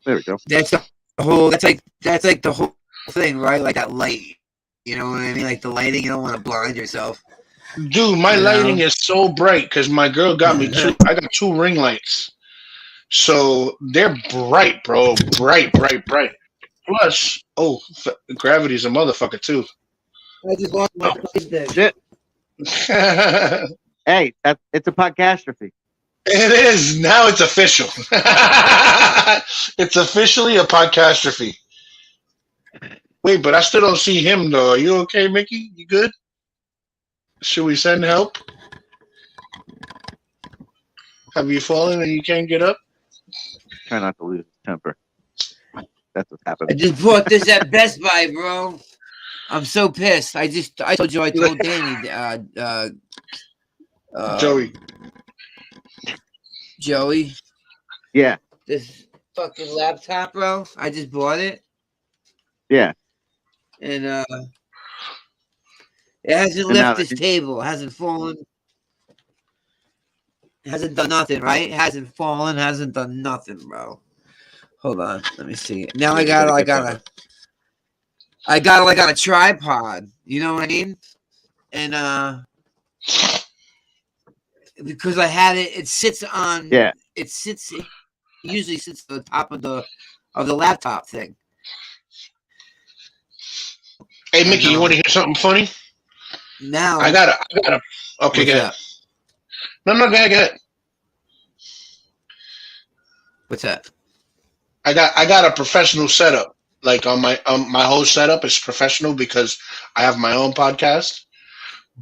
There we go. That's the whole. That's like the whole thing, right? Like that light. You know what I mean? Like the lighting. You don't want to blind yourself. Dude, my lighting is so bright because my girl got me two. I got 2 ring lights, so they're bright, bro. Bright. Plus, gravity's a motherfucker too. I just lost my Shit. Hey, it's a podcastrophy. It is now. It's official. It's officially a podcastrophy. Wait, but I still don't see him though. Are you okay, Mickey? You good? Should we send help? Have you fallen and you can't get up? Try not to lose temper. That's what's happening. I just bought this at Best Buy, bro. I'm so pissed. I told you. I told Danny. Joey. Yeah. This fucking laptop, bro. I just bought it. Yeah. And it hasn't left this table. It hasn't fallen. It hasn't done nothing, right? It hasn't fallen. Hasn't done nothing, bro. Hold on. Let me see. Now I got a tripod. You know what I mean? And because I had it, it sits on. Yeah. It usually sits at the top of the laptop thing. Hey, Mickey, you want to hear something funny? Now I gotta. Okay, go ahead. No, go ahead. What's that? I got a professional setup. Like on my whole setup is professional because I have my own podcast.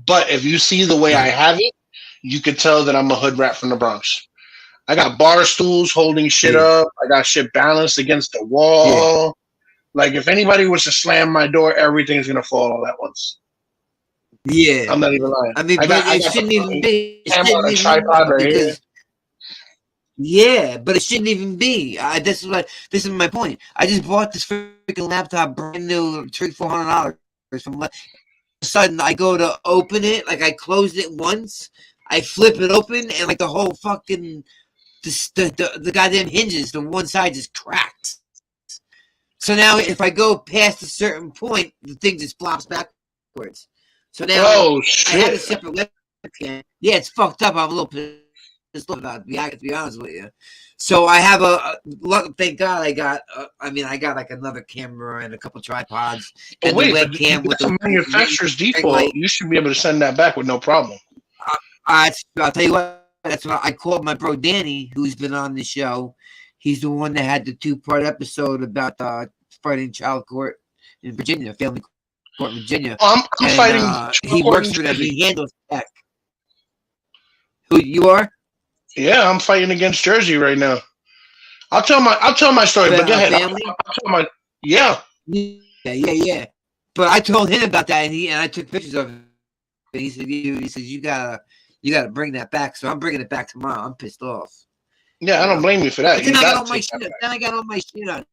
But if you see the way I have it, you could tell that I'm a hood rat from the Bronx. I got bar stools holding shit up. I got shit balanced against the wall. Yeah. Like if anybody was to slam my door, everything's gonna fall all at once. Yeah, I'm not even lying. I mean, it shouldn't even be. Tripod right here. Yeah, but it shouldn't even be. This is my point. I just bought this freaking laptop, brand new, $400 from. All of a sudden, I go to open it, like I closed it once, I flip it open, and like the whole fucking the goddamn hinges, the one side just cracked. So now, if I go past a certain point, the thing just flops backwards. So now I had a separate webcam. Yeah, it's fucked up. I'm a little pissed about it, to be honest with you. So I have thank God I got like another camera and a couple tripods and the webcam with the manufacturer's default. You should be able to send that back with no problem. I'll tell you what. That's what I called my bro Danny, who's been on the show. He's the one that had the 2-part episode about fighting child court in Virginia, family court in Virginia. I'm fighting. He works for them. He handles tech. Who you are? Yeah, I'm fighting against Jersey right now. I'll tell my story, but go ahead. Yeah. But I told him about that, and I took pictures of it. He said, you gotta bring that back. So I'm bringing it back tomorrow. I'm pissed off. Yeah, I don't blame you for that. Then I got all my shit on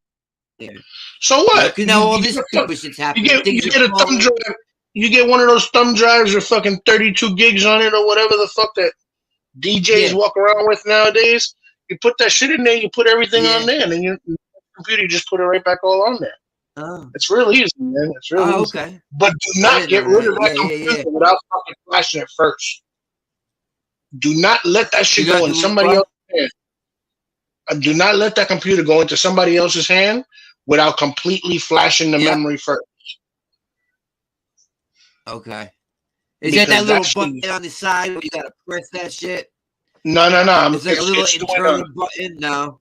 there. So what? Now all this stupid shit's happening. You get a thumb drive. You get one of those thumb drives with fucking 32 gigs on it or whatever the fuck that DJs walk around with nowadays. You put that shit in there, you put everything on there, and then your computer, you just put it right back all on there. Oh. It's real easy, man. It's real easy. Okay. But do not get rid of that computer without fucking flashing it first. Do not let that shit go in somebody else's hand. Do not let that computer go into somebody else's hand without completely flashing the memory first. Okay. Is that little button on the side where you gotta press that shit? No. It's like a little internal button now.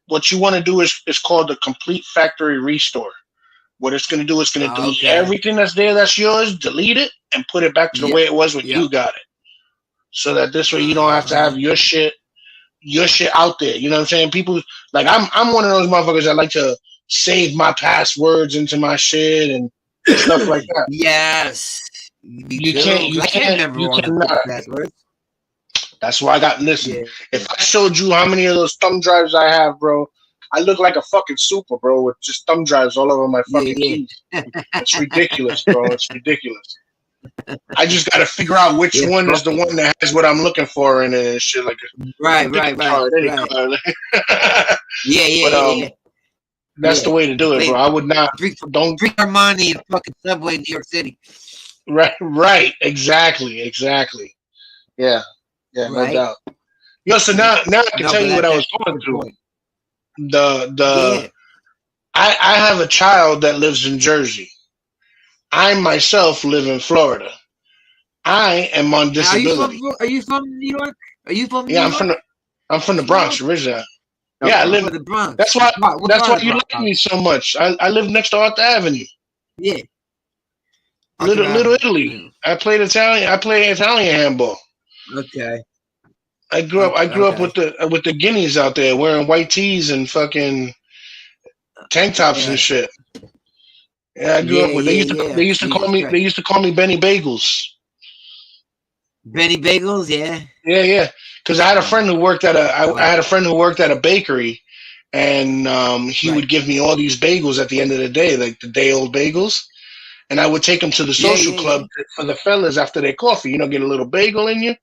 What you want to do is called the complete factory restore. What it's going to do is going to delete everything that's there that's yours, delete it, and put it back to the way it was when you got it. So that this way you don't have to have your shit out there. You know what I'm saying? People like I'm one of those motherfuckers that like to save my passwords into my shit and stuff like that. Yes. You can't remember all the passwords. That's why I got if I showed you how many of those thumb drives I have, bro, I look like a fucking super, bro, with just thumb drives all over my fucking keys. It's ridiculous, bro. It's ridiculous. I just got to figure out which one is the one that has what I'm looking for in it and shit like right. card, any card. Yeah. That's the way to do it, bro. I would not don't drink Armani in fucking Subway in New York City. Right, exactly. Yeah, no doubt. Yo, so now I can tell you what I was going through. I have a child that lives in Jersey. I myself live in Florida. I am on disability. Are you from New York? I'm from the Bronx originally. Yeah, I live in the Bronx. That's why you like me so much. I live next to Arthur Avenue. Yeah. Little Italy. I play Italian handball. Okay. I grew up with the guineas out there wearing white tees and fucking tank tops and shit. Yeah, I grew up with. They used to call me Benny Bagels. Benny Bagels, yeah. Yeah. Because I had a friend who worked at a bakery, and he would give me all these bagels at the end of the day, like the day old bagels, and I would take them to the social club for the fellas after their coffee. You know, get a little bagel in you.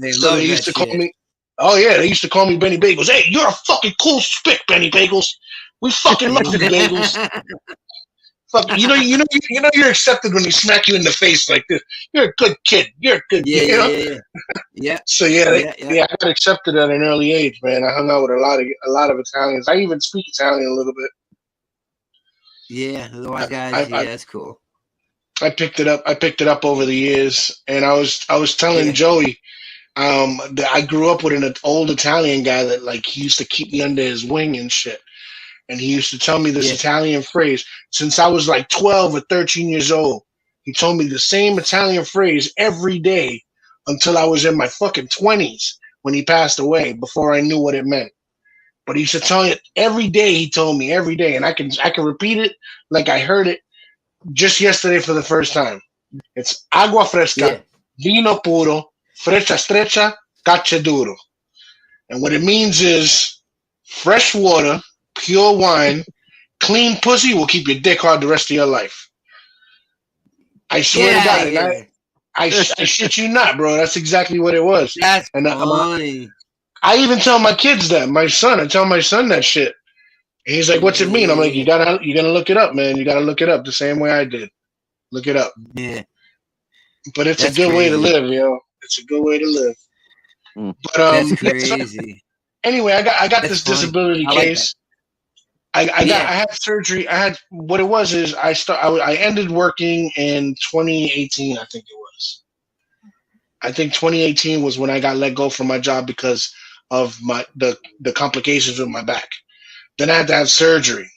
They used to call me. Oh yeah, they used to call me Benny Bagels. Hey, you're a fucking cool spick, Benny Bagels. We fucking love you, Bagels. Fuck, you know, you're accepted when they smack you in the face like this. You're a good kid. You're a good kid. Yeah. So I got accepted at an early age, man. I hung out with a lot of Italians. I even speak Italian a little bit. Yeah, the white guys. That's cool. I picked it up over the years, and I was telling Joey, that I grew up with an old Italian guy that like he used to keep me under his wing and shit. And he used to tell me this Italian phrase since I was like 12 or 13 years old. He told me the same Italian phrase every day until I was in my fucking 20s when he passed away, before I knew what it meant. But he used to tell it every day. He told me every day, and I can repeat it like I heard it just yesterday for the first time. It's agua fresca, vino puro, freccia streccia, caccia duro. And what it means is fresh water, pure wine, clean pussy will keep your dick hard the rest of your life. I swear to God, and I shit you not, bro. That's exactly what it was. That's funny. I even tell my kids that. I tell my son that shit. And he's like, "What's it mean?" I'm like, "You gotta look it up, man. You gotta look it up the same way I did. Look it up." Yeah. But it's a good way to live, yo. It's a good way to live. But that's crazy. Anyway, I got this disability case. I had surgery. What it was is I ended working in 2018. I think it was. I think 2018 was when I got let go from my job because of the complications with my back. Then I had to have surgery.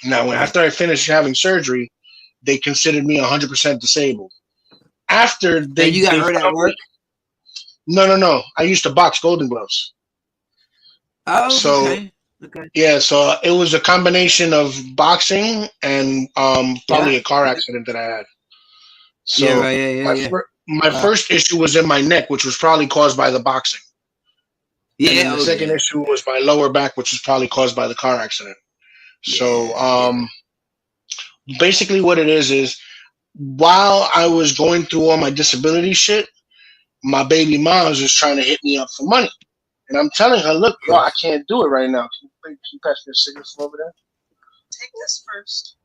Now, after I finished having surgery, they considered me 100% disabled. After you got hurt at work? No. I used to box Golden Gloves. Oh, so. Okay. Okay. Yeah, so it was a combination of boxing and probably a car accident that I had. So my first issue was in my neck, which was probably caused by the boxing. Yeah. And the second issue was my lower back, which was probably caused by the car accident. So basically what it is while I was going through all my disability shit, my baby mom was just trying to hit me up for money. And I'm telling her, look, yo, I can't do it right now. Can you pass me a cigarette from over there? Take this first.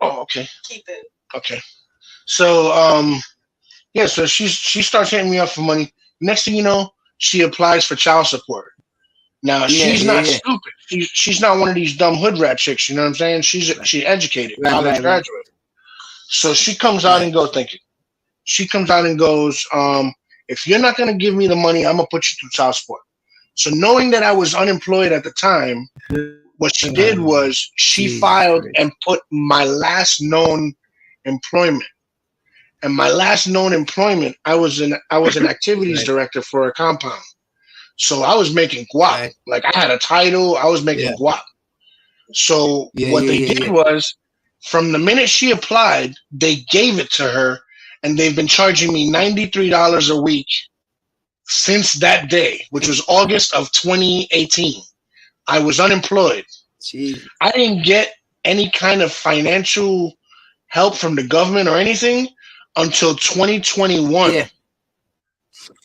Oh, okay. Keep it. Okay. So, so she starts hitting me up for money. Next thing you know, she applies for child support. Now, she's not stupid. She's not one of these dumb hood rat chicks, you know what I'm saying? She's educated, college graduate. So she comes out and goes, thank you. She comes out and goes, if you're not going to give me the money, I'm going to put you through child support. So knowing that I was unemployed at the time, what she did was she filed and put my last known employment. And my last known employment, I was an activities director for a compound. So I was making guap. Like I had a title, I was making guap. So what they did was, from the minute she applied, they gave it to her, and they've been charging me $93 a week since that day, which was August of 2018. I was unemployed. Jeez. I didn't get any kind of financial help from the government or anything until 2021. Yeah.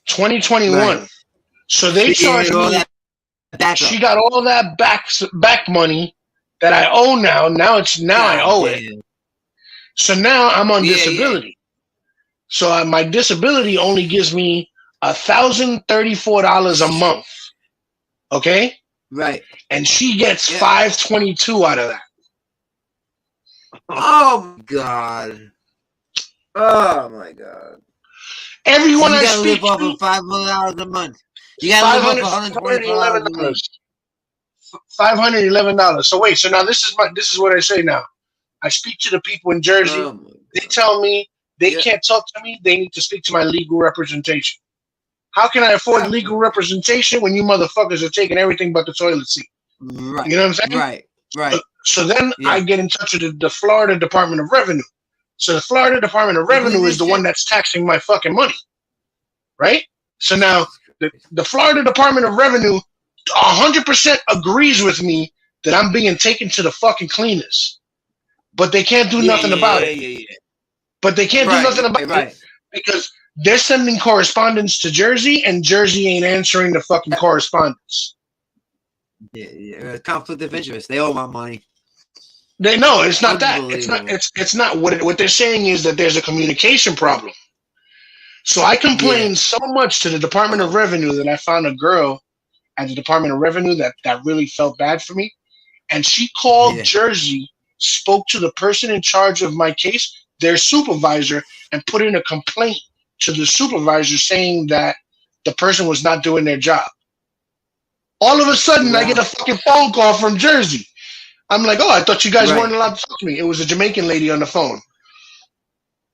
2021. Right. So they charged me. She got all that back money that I owe now. Now I owe it. So now I'm on disability. Yeah. So my disability only gives me $1,034 a month. Okay. Right. And she gets $522 out of that. Oh my god. Oh my god. Everyone I speak speak to, $500 a month. You gotta live off $125 $511. So wait, so now this is what I say now. I speak to the people in Jersey. They tell me they can't talk to me. They need to speak to my legal representation. How can I afford legal representation when you motherfuckers are taking everything but the toilet seat? Right. You know what I'm saying? Right. So then I get in touch with the Florida Department of Revenue. So the Florida Department of Revenue is the one that's taxing my fucking money. Right? So now the Florida Department of Revenue 100% agrees with me that I'm being taken to the fucking cleaners. But they can't do nothing about it. But they can't do nothing about it because they're sending correspondence to Jersey and Jersey ain't answering the fucking correspondence. Yeah. Conflict of interest. They owe my money. No, it's not that. It's not what they're saying is that there's a communication problem. So I complained so much to the Department of Revenue that I found a girl at the Department of Revenue that really felt bad for me. And she called Jersey, spoke to the person in charge of my case, their supervisor, and put in a complaint to the supervisor saying that the person was not doing their job. All of a sudden, I get a fucking phone call from Jersey. I'm like, oh, I thought you guys weren't allowed to talk to me. It was a Jamaican lady on the phone.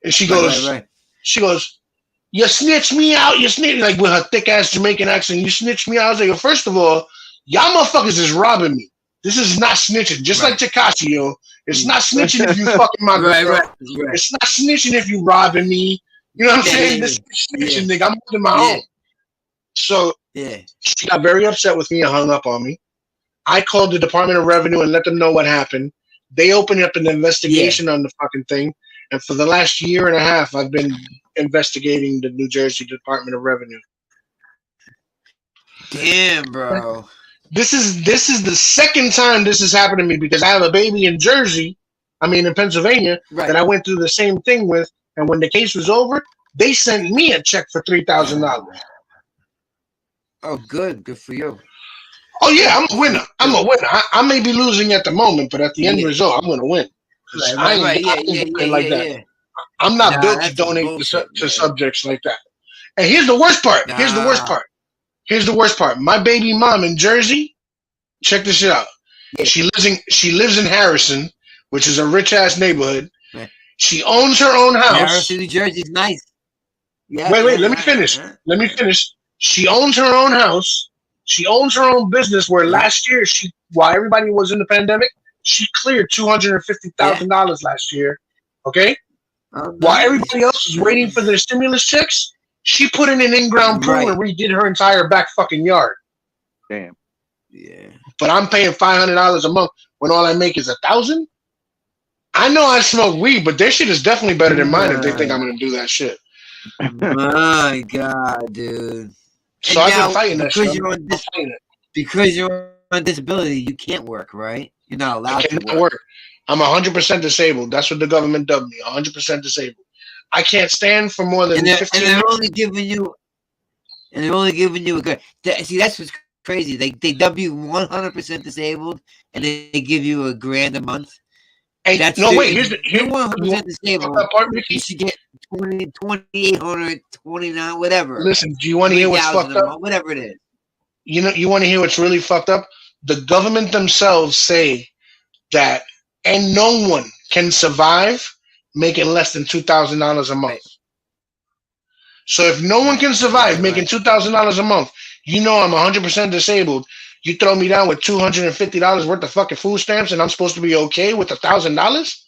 And she goes, you snitched me out. You snitched, like with her thick ass Jamaican accent. You snitched me out. I was like, well, first of all, y'all motherfuckers is robbing me. This is not snitching. Just like Tekashi, yo. It's not snitching if you fucking my girl. It's not snitching if you robbing me. You know what I'm saying? This is snitching, nigga. I'm holding my own. So she got very upset with me and hung up on me. I called the Department of Revenue and let them know what happened. They opened up an investigation on the fucking thing. And for the last year and a half, I've been investigating the New Jersey Department of Revenue. Damn, bro. This is the second time this has happened to me because I have a baby in Pennsylvania, that I went through the same thing with. And when the case was over, they sent me a check for $3,000. Oh, good. Good for you. Oh, yeah, I'm a winner. I may be losing at the moment, but at the end result, I'm going to win. I'm not built to donate to subjects like that. And here's the worst part. Here's the worst part. My baby mom in Jersey, check this shit out. Yeah. She lives in Harrison, which is a rich ass neighborhood. Yeah. She owns her own house. Harrison, New Jersey's nice. Yeah. Wait. Let me finish. She owns her own house. She owns her own business. Where last year, while everybody was in the pandemic, she cleared $250,000 last year. Okay. While everybody else was waiting for their stimulus checks, she put in an in-ground pool and redid her entire back fucking yard. Damn. Yeah. But I'm paying $500 a month when all I make is $1,000. I know I smoke weed, but their shit is definitely better than mine if they think I'm gonna do that shit. My God, dude. So I've been fighting that shit. Because you're on disability, you can't work, right? You're not allowed to work. I'm 100% disabled. That's what the government dubbed me. 100% disabled. I can't stand for more than 15 and they're only giving you a good. See, that's what's crazy. They dub you 100% disabled, and they give you $1,000 a month. Hey, that's no, wait. Here's 100% disabled. You should get 2,800, 29, whatever. Listen, do you want to hear what's fucked up? Whatever it is. You want to hear what's really fucked up? The government themselves say that and no one can survive making less than $2,000 a month. Right. So if no one can survive making $2,000 a month, I'm 100% disabled. You throw me down with $250 worth of fucking food stamps, and I'm supposed to be okay with $1,000.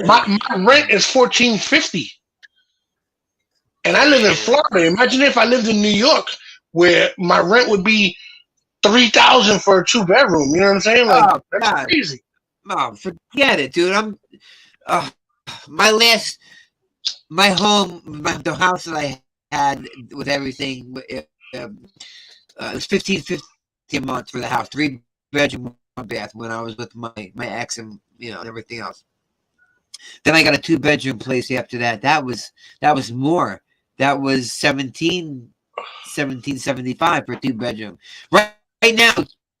My rent is $1,450, and I live in Florida. Imagine if I lived in New York, where my rent would be $3,000 for a 2-bedroom. You know what I'm saying? Like that's crazy. No, forget it, dude. My last my home, the house that I had with everything, it was $15.50 a month for the house, 3-bedroom, 1 bath. When I was with my ex and and everything else. Then I got a 2-bedroom place after that. That was more. That was $17.75 for a 2-bedroom. Right now,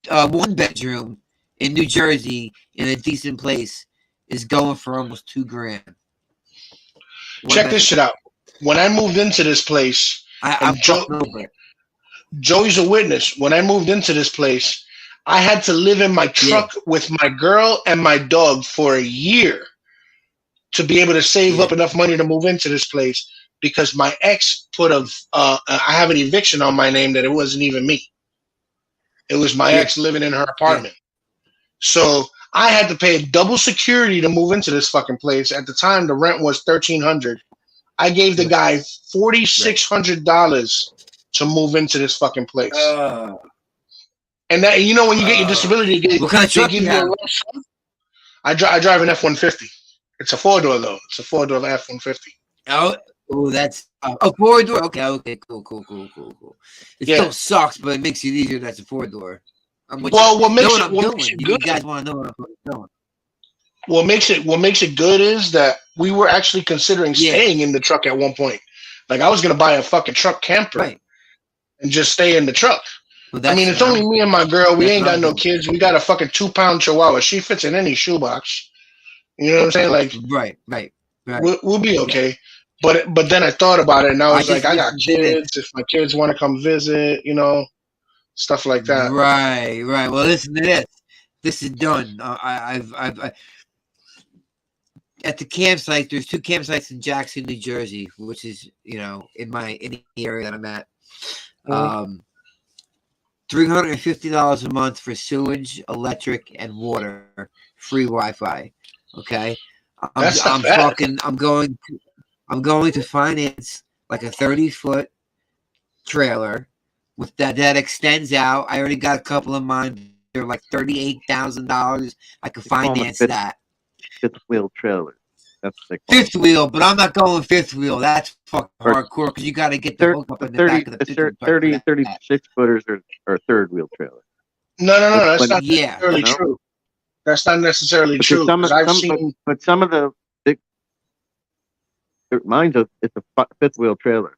1-bedroom in New Jersey in a decent place is going for almost $2,000. Check this shit out. When I moved into this place, I'm over it. Joey's a witness. When I moved into this place, I had to live in my truck with my girl and my dog for a year to be able to save up enough money to move into this place because my ex put I have an eviction on my name that it wasn't even me. It was my ex living in her apartment. So I had to pay double security to move into this fucking place. At the time, the rent was $1,300. I gave the guy $4,600 to move into this fucking place. And that, when you get your disability, what kind of truck give you you have? a lump sum. I drive an F-150. It's a 4-door though. It's a 4-door F-150. Oh, that's a 4-door. Okay, cool. It still sucks, but it makes it easier. That's a 4-door. What makes it good? You guys want to know what I'm doing? What makes it good is that we were actually considering staying in the truck at one point. Like I was gonna buy a fucking truck camper and just stay in the truck. Well, I mean, it's only me and my girl. We ain't got no kids. We got a fucking 2-pound chihuahua. She fits in any shoebox. You know what I'm saying? Like, right. We'll be okay. But then I thought about it, and I was like, I got kids. If my kids want to come visit, stuff like that. Right. Well, listen to this. This is done. I've at the campsite. There's 2 campsites in Jackson, New Jersey, which is in the area that I'm at. $350 a month for sewage, electric, and water, free Wi-Fi. Okay, I'm going to finance like a 30-foot trailer with that extends out. I already got a couple of mine. They're like $38,000. I could finance that. 5th wheel trailer. That's like 5th wheel, but I'm not going 5th wheel. That's fucking hardcore because you got to get the hook up in the back of the 36 footers are 3rd wheel trailer. No, that's not necessarily true. That's not necessarily true. But some of the big mine's it's a 5th wheel trailer.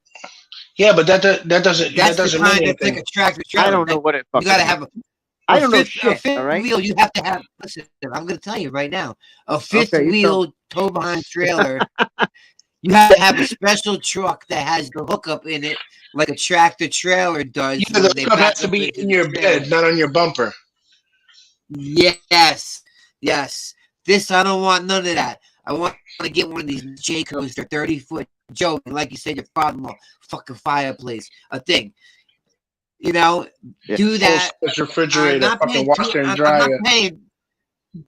Yeah, but that doesn't mean anything. Like a tractor trailer. I don't know what it. You got to have I don't know shit. All right. Wheel. You have to have. Listen, I'm going to tell you right now. A 5th wheel tow behind trailer. You have to have a special truck that has the hookup in it, like a tractor trailer does. Yeah, the hookup has to be in your bed, not on your bumper. Yes. This I don't want none of that. I want to get one of these J-Co's. They're 30-foot. Joe, like you said, your father-in-law, fucking fireplace, a thing. Do that. Refrigerator, fucking washer and dryer. I'm not paying.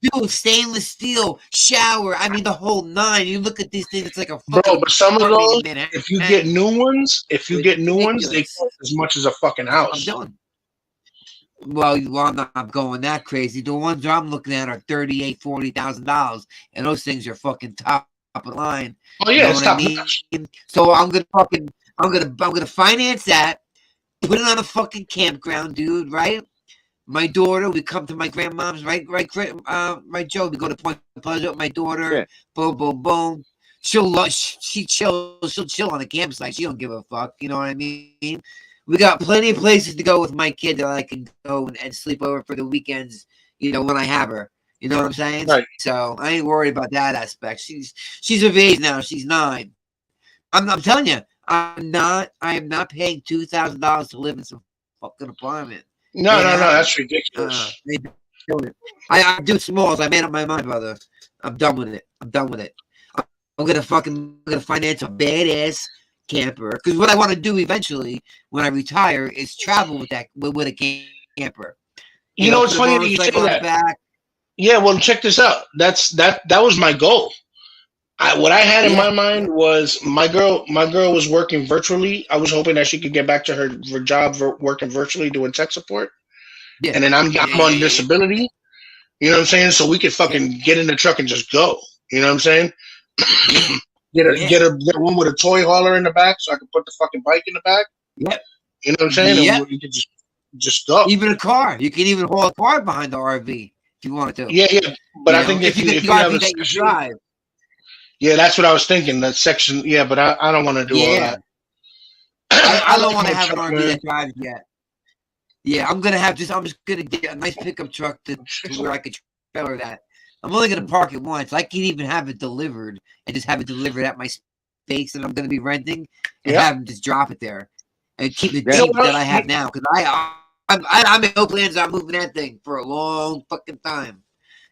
Dude, stainless steel shower. I mean, the whole 9. You look at these things; it's like a fucking. Bro, but some of those, if you get new ones, they cost as much as a fucking house. I'm done. Well, I'm not going that crazy. The ones I'm looking at are $38,000-$40,000, and those things are fucking top of the line. Oh yeah, it's top notch. So I'm gonna finance that, put it on a fucking campground, dude. Right? My daughter, we come to my grandmom's, right, Joe. We go to Point Pleasant with my daughter. Yeah. Boom. She chills. She'll chill on the campsite. She don't give a fuck. You know what I mean? We got plenty of places to go with my kid that I can go and sleep over for the weekends, when I have her. You know what I'm saying? Right. So I ain't worried about that aspect. She's of age now. She's 9. I'm telling you, I am not paying $2,000 to live in some fucking apartment. No, that's ridiculous. I do smalls. I made up my mind, brother. I'm done with it. I'm gonna finance a badass camper, because what I want to do eventually when I retire is travel with a camper. It's funny that you say that. Back. Yeah, well, check this out. That was my goal. What I had in my mind was my girl was working virtually. I was hoping that she could get back to her job working virtually doing tech support. Yeah. And then I'm on disability. You know what I'm saying? So we could fucking get in the truck and just go. You know what I'm saying? Get one with a toy hauler in the back, so I can put the fucking bike in the back. Yep. You know what I'm saying? Yep. And you can just go. Even a car. You can even haul a car behind the RV if you wanted to. Yeah. But I think if you have a that you drive. Yeah, that's what I was thinking. That section. Yeah, but I don't want to do all that. I don't want to have an RV that drives yet. Yeah, I'm just gonna get a nice pickup truck to where I could trailer that. I'm only gonna park it once. I can even have it delivered and just have it delivered at my space that I'm gonna be renting and have them just drop it there and keep the Jeep that I have now because I'm in no plans on moving that thing for a long fucking time.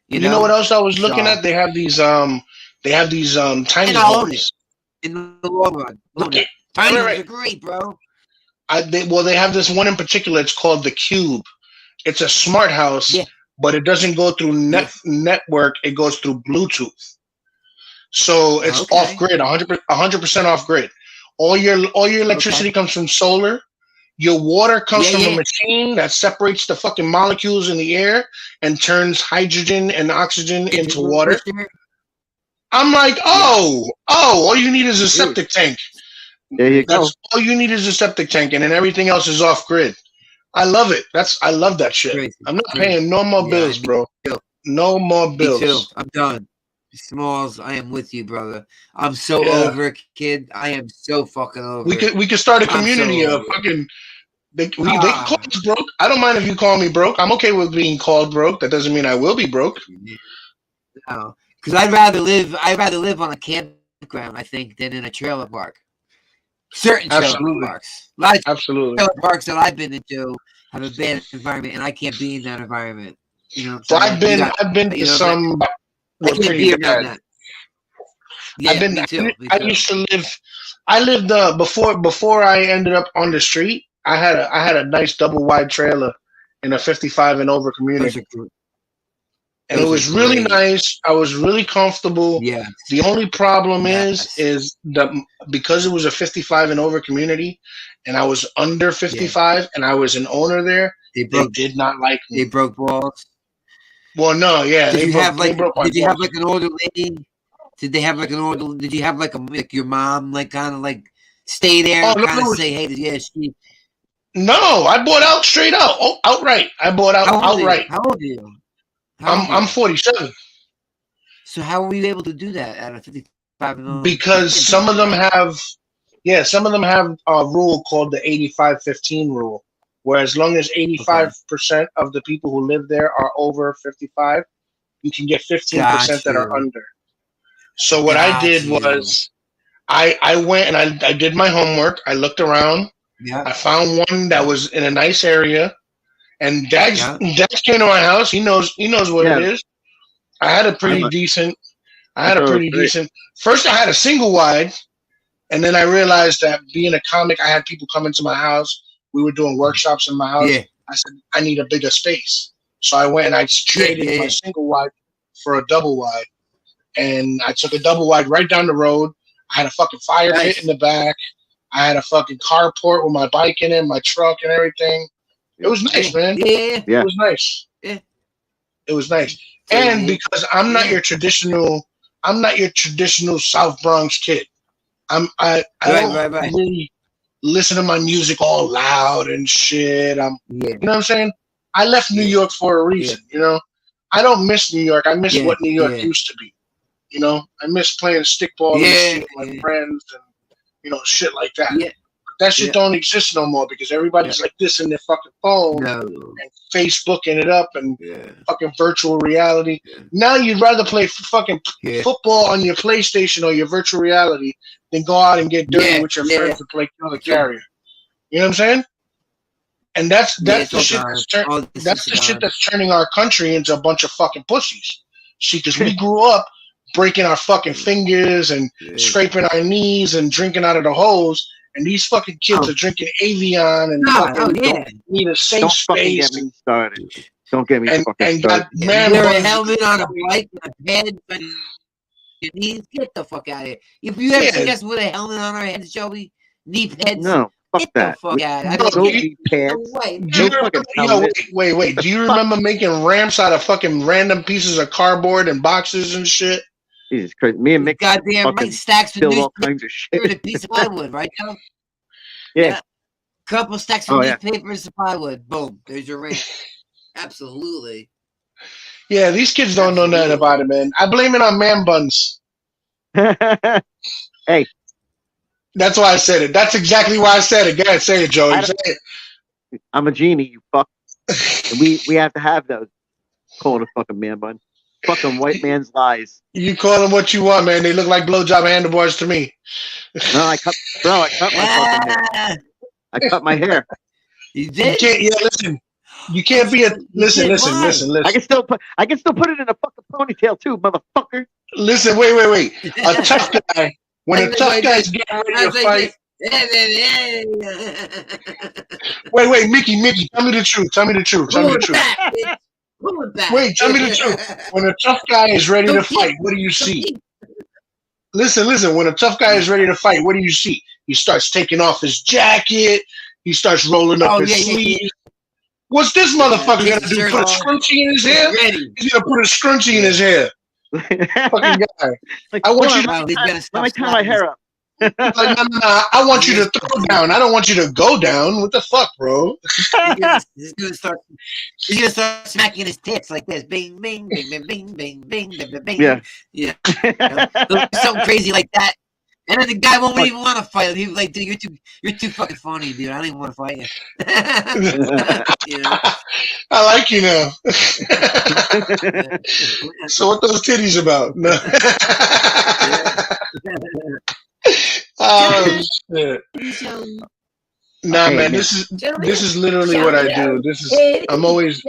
You know what else I was looking at? They have these tiny homes in the long run. Okay. Tiny homes are great, bro. They have this one in particular. It's called the Cube. It's a smart house, but it doesn't go through network. It goes through Bluetooth. So it's off grid, 100% off grid. All your electricity comes from solar. Your water comes from a machine that separates the fucking molecules in the air and turns hydrogen and oxygen into water. I'm like, all you need is a septic tank. There you go. All you need is a septic tank, and then everything else is off grid. I love it. I love that shit. Crazy. I'm not paying no more bills, bro. No more bills. Me too. I'm done. Smalls, I am with you, brother. I'm so over it, kid. I am so fucking over it. We could start a community of fucking. They can call us broke. I don't mind if you call me broke. I'm okay with being called broke. That doesn't mean I will be broke. No, because I'd rather live on a campground, I think, than in a trailer park. Certain trailer parks. A lot of trailer parks that I've been into have a bad environment, and I can't be in that environment. You know, so I've been to some. I can't be around that. Yeah, me too. I used to live. I lived before I ended up on the street. I had a nice double wide trailer in a 55 and over community. And it was really nice. I was really comfortable. Yeah. The only problem is that because it was a 55 and over community, and I was under 55, and I was an owner there, they did not like me. They broke balls. Well, no, yeah. Did you have like an older lady? Did they have like an older? Did you have like your mom kind of stay there and kind of say, hey, she? No, I bought out straight out. Outright. I bought out outright. How old are you? I'm 47. So how were you able to do that at a 55? Because some of them have a rule called the 85-15 rule, where as long as 85% of the people who live there are over 55, you can get 15% that are under. So what I did was I went and I did my homework. I looked around. Yeah. I found one that was in a nice area. And Dax came to my house. He knows what it is. I had a pretty decent. First, I had a single wide, and then I realized that being a comic, I had people come into my house. We were doing workshops in my house. Yeah. I said I need a bigger space, so I went and I traded my single wide for a double wide, and I took a double wide right down the road. I had a fucking fire pit in the back. I had a fucking carport with my bike in it, my truck, and everything. It was nice, man. Yeah. It was nice. Yeah. It was nice. And because I'm not your traditional South Bronx kid. I don't really listen to my music all loud and shit. You know what I'm saying? I left New York for a reason, you know? I don't miss New York. I miss what New York used to be. You know? I miss playing stickball and shit with my friends and shit like that. Yeah. That shit don't exist no more because everybody's like this in their fucking phone and Facebooking it up and fucking virtual reality. Now you'd rather play fucking football on your PlayStation or your virtual reality than go out and get dirty with your friends and play Kill the Carrier. You know what I'm saying? And that's the shit that's turning our country into a bunch of fucking pussies. See, because we grew up breaking our fucking fingers and scraping our knees and drinking out of the hose. And these fucking kids are drinking Avion and fucking need a safe space. Don't get me started. Don't get me fucking started. Wear a helmet on a bike with a head and your knees. Get the fuck out of here. If you ever see us with a helmet on our heads, Joey, knee pads. No, fuck get that. The fuck out of here. Wait. Do you remember making ramps out of fucking random pieces of cardboard and boxes and shit? Jesus Christ. Me and Mick Goddamn fucking right, stacks of build all newspaper kinds of shit. and a piece of plywood, right, Joe? Yeah. Couple stacks of Oh, yeah. newspapers and plywood. Boom. There's your rant. Absolutely. Yeah, these kids don't know nothing about it, man. I blame it on man buns. Hey. That's why I said it. That's exactly why I said it. Go ahead, say it, Joey. Say it. I'm a genie, you fuck. And we have to have those. Call it a fucking man bun. Fucking white man's lies. You call them what you want, man. They look like blowjob handlebars to me. No, I cut my fucking hair. I cut my hair. You did? Listen. You can't be a listen. I can still put it in a fucking ponytail too, motherfucker. Listen, wait. A tough guy. When a tough guy's getting ready to fight. Wait, Mickey, tell me the truth. Wait, tell me the truth. When a tough guy is ready to fight, what do you see? Listen. When a tough guy is ready to fight, what do you see? He starts taking off his jacket. He starts rolling up his sleeves. Yeah. What's this motherfucker gonna do? Put a scrunchie in his hair? He's gonna put a scrunchie in his hair. Fucking guy. Like, I want you to let me tie my hair up. Like, no. I want you to throw down. I don't want you to go down. What the fuck, bro? He's gonna start smacking his tits like this. Bing, bing, bing, bing, bing, bing, bing, bing, bing. Yeah. Something crazy like that. And then the guy won't even want to fight. He's like, dude, you're too fucking funny, dude. I don't even want to fight you. I like you now. So what those titties about? No. Oh shit. Nah, man, this is literally what I do. I'm always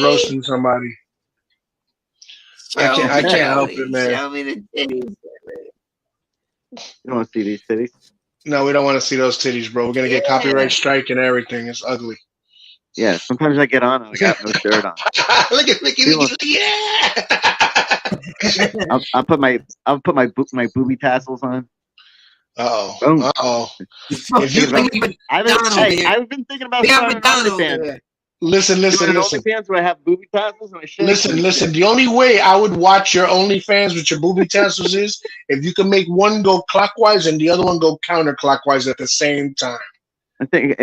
roasting somebody. I can't help it, man. Show me the titties. You don't want to see these titties? No, we don't want to see those titties, bro. We're gonna get copyright strike and everything. It's ugly. Yeah, sometimes I get on and I got no shirt on. Look at Mickey. Yeah. I'll put my booby tassels on. Uh-oh. I've been thinking about starting OnlyFans. Listen. OnlyFans where I have booby tassels and I shit. Listen. The only way I would watch your OnlyFans with your booby tassels is if you can make one go clockwise and the other one go counterclockwise at the same time. I think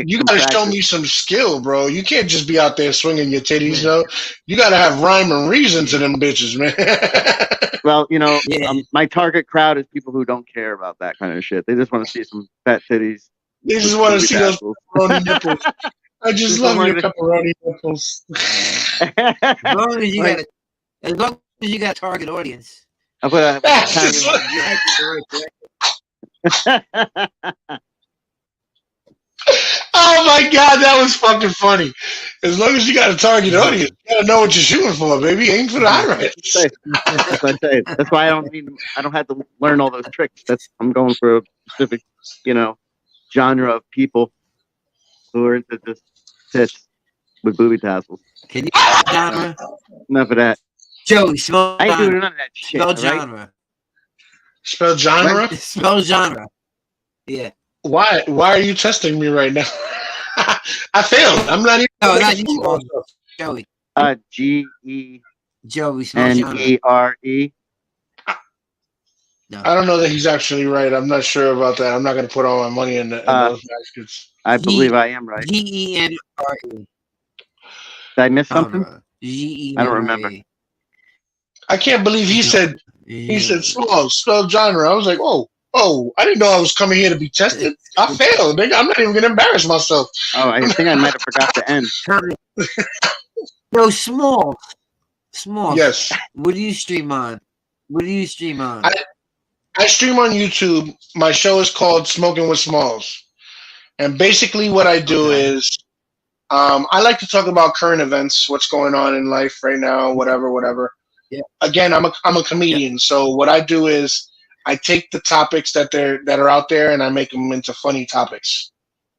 you gotta show me some skill, bro. You can't just be out there swinging your titties, though. You gotta have rhyme and reason to them bitches, man. Well, my target crowd is people who don't care about that kind of shit. They just want to see some fat titties. They just want to see those pepperoni nipples. I just love your pepperoni nipples. As long as you got a target audience. Oh my god, that was fucking funny. As long as you got a target audience, you gotta know what you're shooting for, baby. Aim for the high rights. That's what I say. That's why I don't have to learn all those tricks. I'm going for a specific, genre of people who are into just tits with booby tassels. Can you genre? Enough of that. Joey, spell I ain't doing none of that shit. Spell genre. Right? Spell genre? Spell genre. Yeah. Why are you testing me right now? I failed. I'm not even. No, not you. Joey. G-E. Joey, spell genre. N-E-R-E. No. I don't know that he's actually right. I'm not sure about that. I'm not going to put all my money in those baskets. I believe I am right. G-E-N-R-E. Did I miss something? G-E-N-R-E. I don't remember. I can't believe he said small, spell genre. I was like, oh, I didn't know I was coming here to be tested. I failed. Nigga. I'm not even going to embarrass myself. Oh, I think I might have forgot the end. No, small. Yes. What do you stream on? I stream on YouTube. My show is called Smokin with Smallz. And basically what I do is I like to talk about current events, what's going on in life right now, whatever. Yeah. Again, I'm a comedian, so what I do is I take the topics that are out there and I make them into funny topics.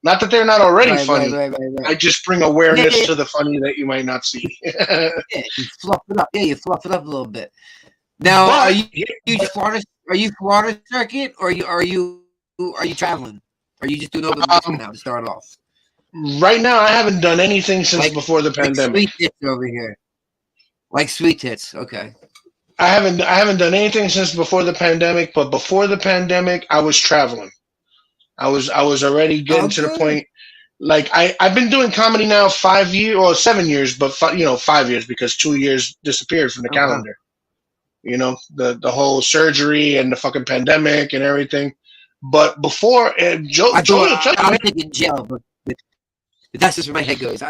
Not that they're not already funny. Right. I just bring awareness to the funny that you might not see. Yeah, you fluff it up. Yeah, you fluff it up a little bit. Now, are you Florida circuit, or are you traveling? Are you just doing open mic now to start off? Right now, I haven't done anything since before the pandemic. Sweet tits over here. Like sweet tits, okay. I haven't done anything since before the pandemic. But before the pandemic, I was traveling. I was already getting to the point. Like I've been doing comedy now 5 years or 7 years, but 5 years because 2 years disappeared from the calendar. You know, the whole surgery and the fucking pandemic and everything. But before, Joe will tell you. I was thinking jail, but that's just where my head goes. No.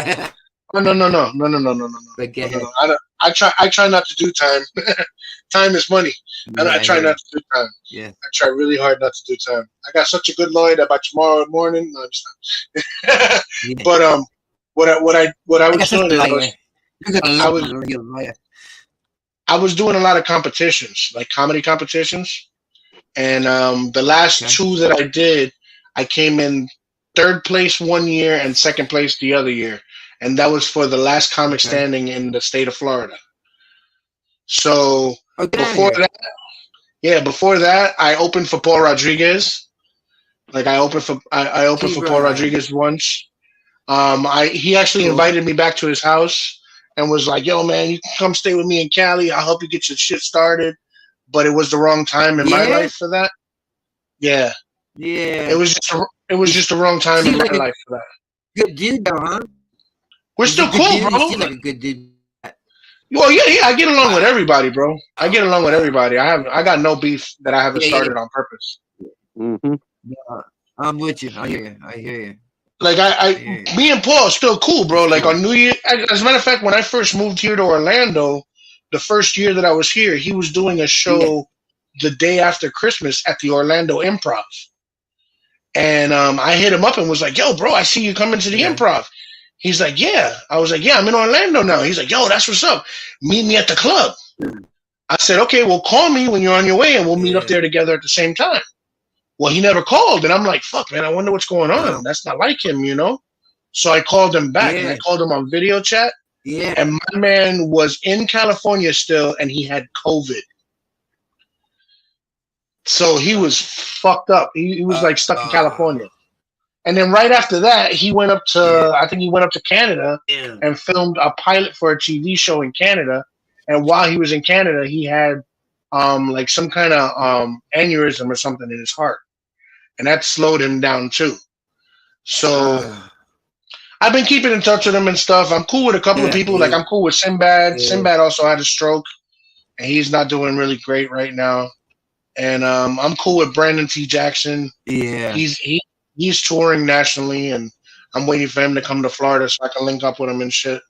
But get ahead. I try not to do time. Time is money. And I try not to do time. Yeah. I try really hard not to do time. I got such a good lawyer that by tomorrow morning, no, I'm just not. Yeah. But what I was doing I was doing a lot of competitions, like comedy competitions. And the last two that I did, I came in third place one year and second place the other year. And that was for the last comic standing in the state of Florida. So before that, I opened for Paul Rodriguez. Like I opened for Paul Rodriguez once. He actually invited me back to his house and was like, "Yo, man, you can come stay with me in Cali. I'll help you get your shit started." But it was the wrong time in my life for that. Yeah. Yeah. It was just the wrong time in my life for that. Good dude, though, huh? We're still cool, bro. He's like a good dude. Well, yeah, I get along with everybody, bro. I get along with everybody. I got no beef that I haven't started on purpose. Mm-hmm. Yeah, I'm with you. I hear you. Like me and Paul are still cool, bro. Like on New Year, as a matter of fact, when I first moved here to Orlando, the first year that I was here, he was doing a show the day after Christmas at the Orlando Improv. And I hit him up and was like, "Yo, bro, I see you coming to the Improv." He's like, "Yeah." I was like, "Yeah, I'm in Orlando now." He's like, "Yo, that's what's up. Meet me at the club." I said, "Okay, well, call me when you're on your way and we'll meet up there together at the same time." Well, he never called. And I'm like, "Fuck, man, I wonder what's going on. That's not like him, you know?" So I called him back and I called him on video chat. Yeah. And my man was in California still and he had COVID. So he was fucked up. He was like stuck in California. And then right after that, he went up to, I think he went up to Canada and filmed a pilot for a TV show in Canada. And while he was in Canada, he had like some kind of aneurysm or something in his heart. And that slowed him down too. So I've been keeping in touch with him and stuff. I'm cool with a couple of people. Like I'm cool with Sinbad. Sinbad also had a stroke. And he's not doing really great right now. And I'm cool with Brandon T. Jackson. Yeah. He's touring nationally, and I'm waiting for him to come to Florida so I can link up with him and shit.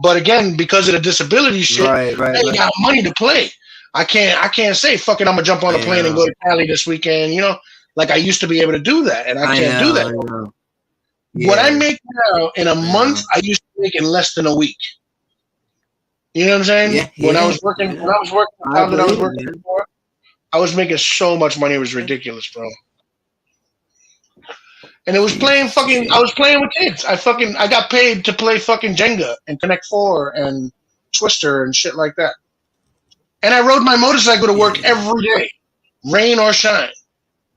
But again, because of the disability shit, I ain't got money to play. I can't say, fuck it, I'm gonna jump on a plane and go to Cali this weekend, you know? Like I used to be able to do that, and I can't do that. What I make now in a month, I used to make in less than a week. You know what I'm saying? When I was working the job that I was working for, I was making so much money, it was ridiculous, bro. And it was playing I was playing with kids. I got paid to play fucking Jenga and Connect Four and Twister and shit like that. And I rode my motorcycle to work every day, rain or shine.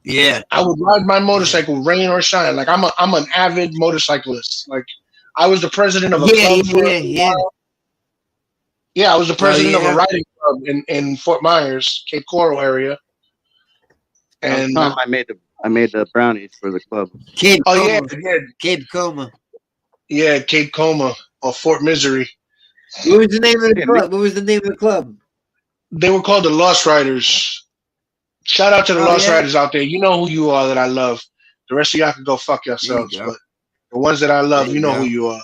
Yeah. I would ride my motorcycle, rain or shine. Like I'm an avid motorcyclist. Like I was the president of a club for a while. Yeah, I was the president of a riding club in Fort Myers, Cape Coral area. And I made the brownies for the club. Cape Coma. Yeah, Cape Coma or Fort Misery. What was the name of the club? What was the name of the club? They were called the Lost Riders. Shout out to the Lost Riders out there. You know who you are that I love. The rest of y'all can go fuck yourselves. But the ones that I love, you know who you are.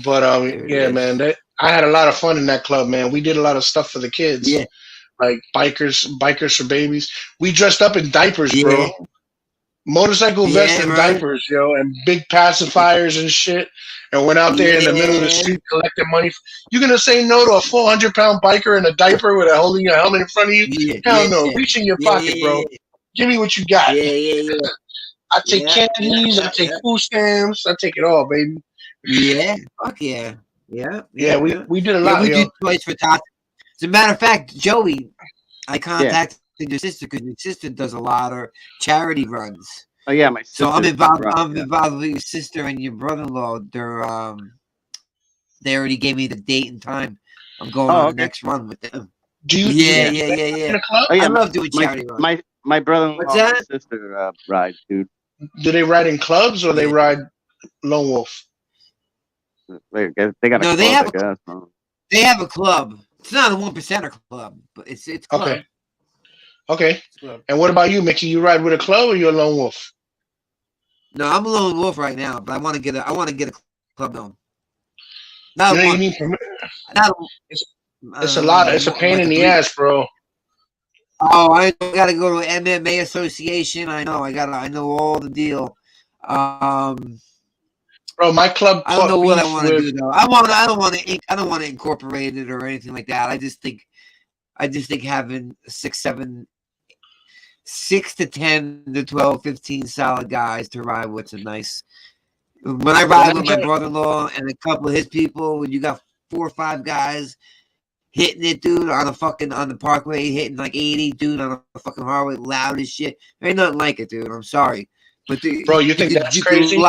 But yeah, man, I had a lot of fun in that club, man. We did a lot of stuff for the kids. Yeah. Like bikers for babies. We dressed up in diapers, bro. Motorcycle vests and diapers, yo, and big pacifiers and shit. And went out there in the middle of the street collecting money. You're gonna say no to a 400-pound biker in a diaper with holding your helmet in front of you? Hell no. Reach in your pocket, bro. Give me what you got. I take candies. I take food stamps. I take it all, baby. Yeah. Fuck yeah. Yeah. Yeah. We did a lot. We did toys for tots. As a matter of fact, Joey, I contacted your sister because your sister does a lot of charity runs. Oh yeah, my sister. So I'm involved with your sister and your brother-in-law. They already gave me the date and time I'm going on the next run with them. Do you? Yeah. In a club? Oh yeah, I love doing charity runs. my brother-in-law What's and my that? sister ride, dude. Do they ride in clubs or they Yeah. ride lone wolf? They got a No, club, they have I guess. Huh? They have a club. It's not a 1%er club, but it's club. Okay. It's club. And what about you, Mickey? You ride with a club or you a lone wolf? No, I'm a lone wolf right now, but I want to get a club dome. You Not know, you one. need permission. Not It's a lot. It's a pain in the ass, bro. Oh, I gotta go to MMA association. I know. I know all the deal. Bro, my club. I don't know what I want to with, do though. I don't want to incorporate it or anything like that. I just think having 6 to 10 to 12, 15 solid guys to ride with is nice. When I ride with my brother-in-law and a couple of his people, when you got 4 or 5 guys hitting it, dude, on the parkway, hitting like 80, dude, on a fucking highway, loud as shit. There ain't nothing like it, dude. I'm sorry. But bro, you think that's crazy? You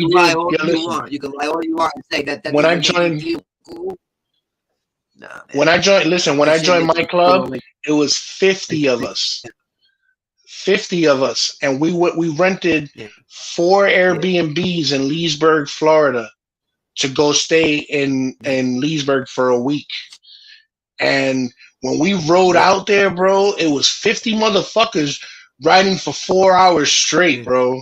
can lie all you want. You can lie all you want and say that when I joined, cool. Nah, when I joined my club, it was 50 of us. 50 of us, and we rented 4 Airbnbs in Leesburg, Florida, to go stay in Leesburg for a week. And when we rode out there, bro, it was 50 motherfuckers riding for 4 hours straight, bro,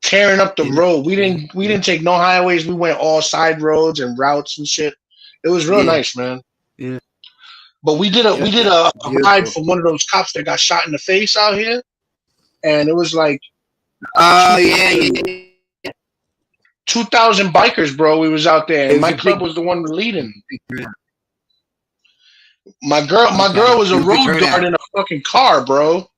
tearing up the road. We didn't take no highways. We went all side roads and routes and shit. It was real nice, man. Yeah. But we did a ride for one of those cops that got shot in the face out here, and it was like, 2,000 bikers, bro. We was out there, and my club was the one leading. My girl was a road guard in a fucking car, bro.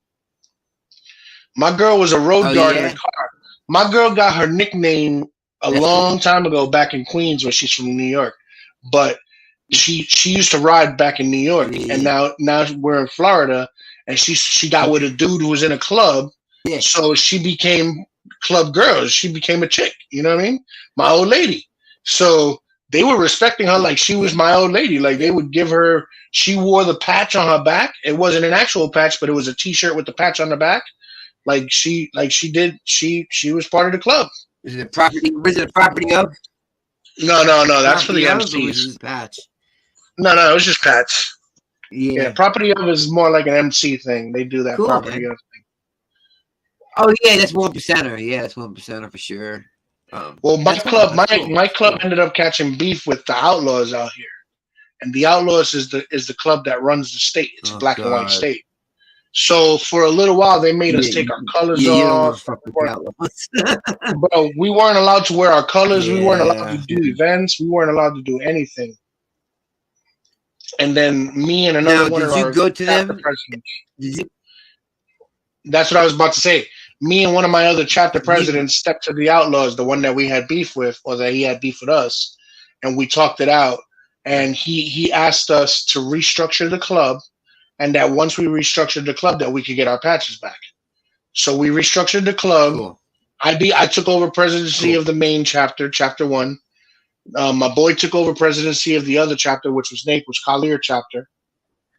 My girl was a road guard in a car. My girl got her nickname a long time ago back in Queens when she's from New York, but she used to ride back in New York, and now we're in Florida, and she got with a dude who was in a club, so she became club girl. She became a chick, you know what I mean? My old lady. So they were respecting her like she was my old lady. Like they would give her. She wore the patch on her back. It wasn't an actual patch, but it was a T-shirt with the patch on the back. She was part of the club. Is it property? Was it property of? No. That's for the MCs. Patch. No, it was just patch. Yeah. Property of is more like an MC thing. They do that property of thing. Oh yeah, that's 1%er. Yeah, that's 1%er for sure. Well, my club ended up catching beef with the Outlaws out here, and the Outlaws is the club that runs the state. It's a black and white state. So for a little while, they made us take our colors off. Bro, we weren't allowed to wear our colors. We weren't allowed to do events. We weren't allowed to do anything. And then me and another one of our go to them? That's what I was about to say. Me and one of my other chapter presidents stepped to the Outlaws, the one that we had beef with, or that he had beef with us, and we talked it out. And he asked us to restructure the club, and that once we restructured the club, that we could get our patches back. So we restructured the club. Cool. I took over presidency of the main chapter, chapter 1. My boy took over presidency of the other chapter, which was Naples, Collier chapter.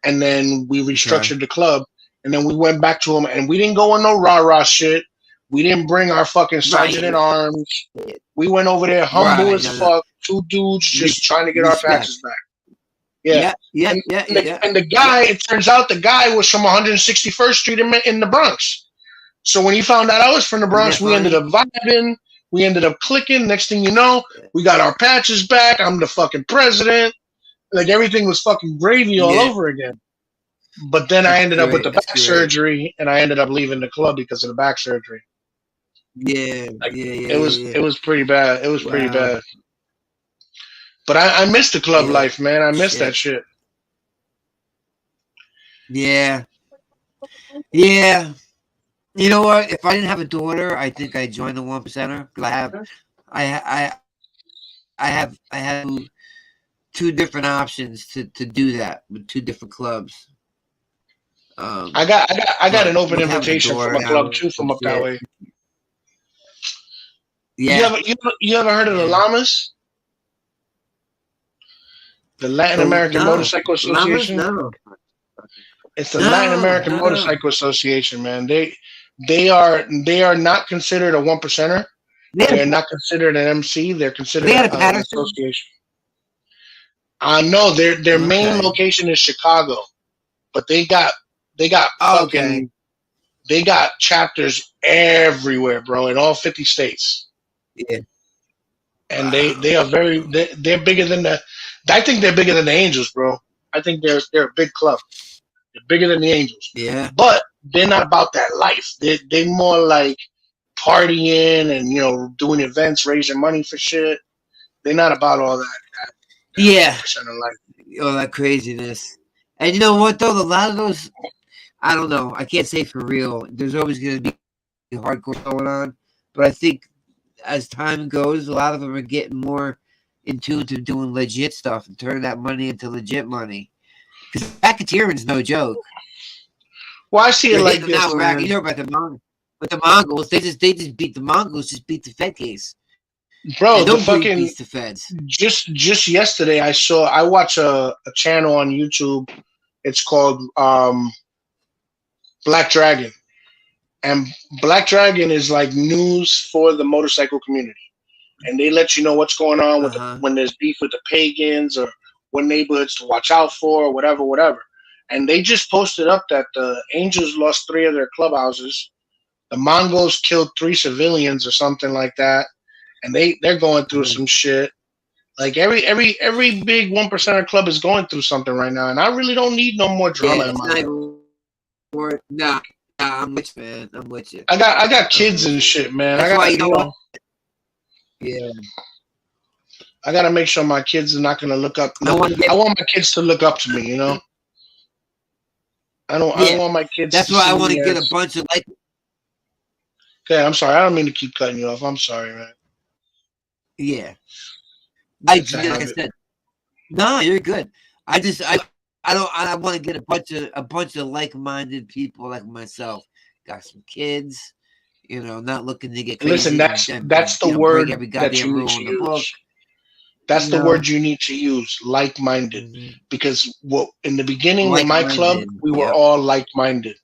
And then we restructured the club. And then we went back to him, and we didn't go on no rah-rah shit. We didn't bring our fucking sergeant at arms. We went over there humble as fuck. 2 dudes just trying to get our patches back. Yeah. And the guy, it turns out the guy was from 161st Street in the Bronx. So when he found out I was from the Bronx, we ended up vibing. We ended up clicking. Next thing you know, we got our patches back. I'm the fucking president. Like everything was fucking gravy all over again. But then I ended up with the back surgery, and I ended up leaving the club because of the back surgery. It was pretty bad. It was pretty bad. But I miss the club life, man. I miss that shit. Yeah. You know what? If I didn't have a daughter, I think I'd join the 1%er. I have 2 different options to do that with 2 different clubs. I got an open invitation for my club too from up that way. Yeah. You ever heard of the Llamas? The Latin American Motorcycle Association. No. It's the Latin American Motorcycle Association, man. They are not considered a 1%er. They're not considered an MC. They're considered an association. No, their main location is Chicago, but they got fucking they got chapters everywhere, bro, in all 50 states. Yeah, and they are they're bigger than the. I think they're bigger than the Angels, bro. I think they're a big club. They're bigger than the Angels. Yeah, but they're not about that life. They're more like partying and doing events, raising money for shit. They're not about all that all that craziness. And you know what though? A lot of those, I don't know. I can't say for real. There's always going to be hardcore going on, but I think as time goes, a lot of them are getting more in tune to doing legit stuff and turning that money into legit money. Because racketeering's no joke. Well, I see it like this. Man. You know about the Mongols? They just beat the Mongols. Just beat the Fed case. Bro, the fucking beats the Feds. Just yesterday, I watch a channel on YouTube. It's called Black Dragon, and Black Dragon is like news for the motorcycle community, and they let you know what's going on with when there's beef with the pagans or what neighborhoods to watch out for, or whatever. And they just posted up that the Angels lost 3 of their clubhouses. The Mongols killed 3 civilians or something like that. And they're going through some shit. Like every big 1%er club is going through something right now. And I really don't need no more drama in my life. Nah, I'm with you, man. I'm with you. I got kids and shit, man. That's why you know. Yeah. I gotta make sure my kids are not gonna look up. I want my kids to look up to me, I don't want my kids. That's why I want to get a bunch of like. Okay, I'm sorry. I don't mean to keep cutting you off. I'm sorry, man. Yeah. Like I said, no, you're good. I want to get a bunch of like-minded people like myself. Got some kids, not looking to get crazy. Listen, that's the word that you need to use. That's the word you need to use, like-minded. Mm-hmm. Because in the beginning of my club, we were all like-minded.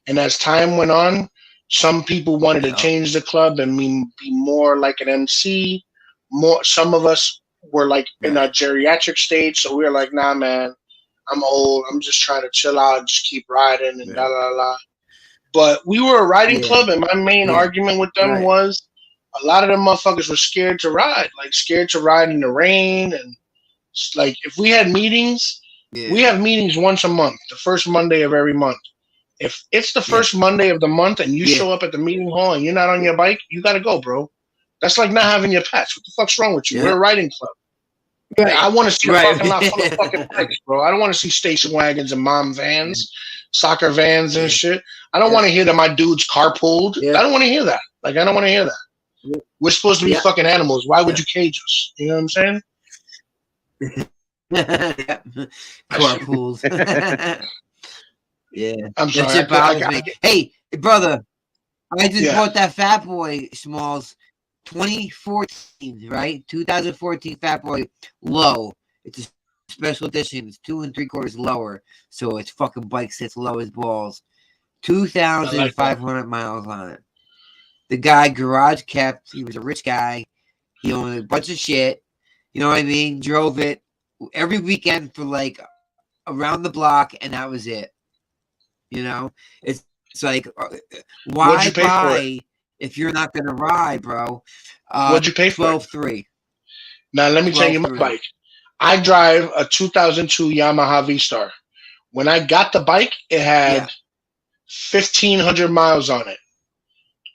And as time went on, some people wanted to change the club and be more like an MC. Some of us were like in our geriatric stage, so we were like, nah, man, I'm old. I'm just trying to chill out, just keep riding and la. But we were a riding club, and my main argument with them was a lot of them motherfuckers were scared to ride, like scared to ride in the rain. And like if we had meetings, we have meetings once a month, the first Monday of every month. If it's the first Monday of the month and you show up at the meeting hall and you're not on your bike, you got to go, bro. That's like not having your patch. What the fuck's wrong with you? We're a riding club. Right. I want to see a parking lot full of fucking bikes, bro. I don't want to see station wagons and mom vans, soccer vans and shit. I don't want to hear that my dude's carpooled. I don't want to hear that. Like, I don't want to hear that. We're supposed to be fucking animals. Why would you cage us? You know what I'm saying? Carpools. Yeah. I'm sorry. Hey, brother, I just bought that Fat Boy smallz 2014, right? 2014 Fat Boy low. It's a special edition. It's 2 3/4 lower, so its fucking bike sits low as balls. 2,500 miles on it. The guy garage kept. He was a rich guy. He owned a bunch of shit. You know what I mean? Drove it every weekend for like around the block, and that was it. It's like, why buy if you're not gonna ride, bro? What'd you pay for? 12.3. Now let me tell you my bike. I drive a 2002 Yamaha V-Star. When I got the bike, it had 1,500 miles on it.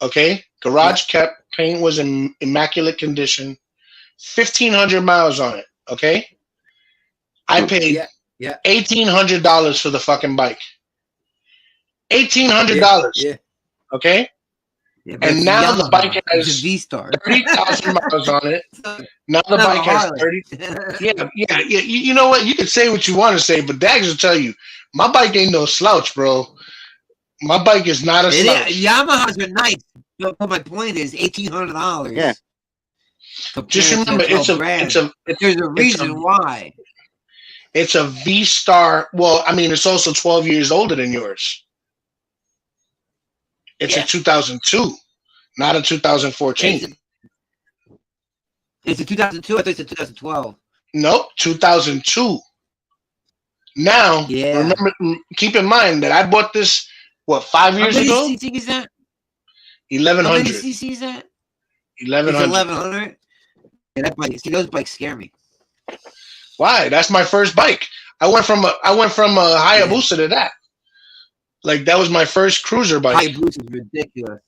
Okay, garage kept, paint was in immaculate condition. 1,500 miles on it. Okay, I paid $1,800 for the fucking bike. $1,800. Okay. Yeah, and now the bike has a V-Star. 30,000 miles on it. Now the bike has 30. Yeah. You know what? You can say what you want to say, but Dags will tell you, my bike ain't no slouch, bro. My bike is not a slouch. Yamahas are nice, but my point is $1,800. Yeah. Just remember, there's a reason why. It's a V-Star. Well, I mean, it's also 12 years older than yours. It's a 2002, not a 2014. It's a 2002. I think it's a 2012. Nope, 2002. Now, remember, keep in mind that I bought this, 5 years ago? How many cc is that? 1100. How many cc is that? 1100. 1100? Yeah, that bike. See, those bikes scare me. Why? That's my first bike. I went from a Hayabusa to that. Like, that was my first cruiser bike. Hayabusa is ridiculous.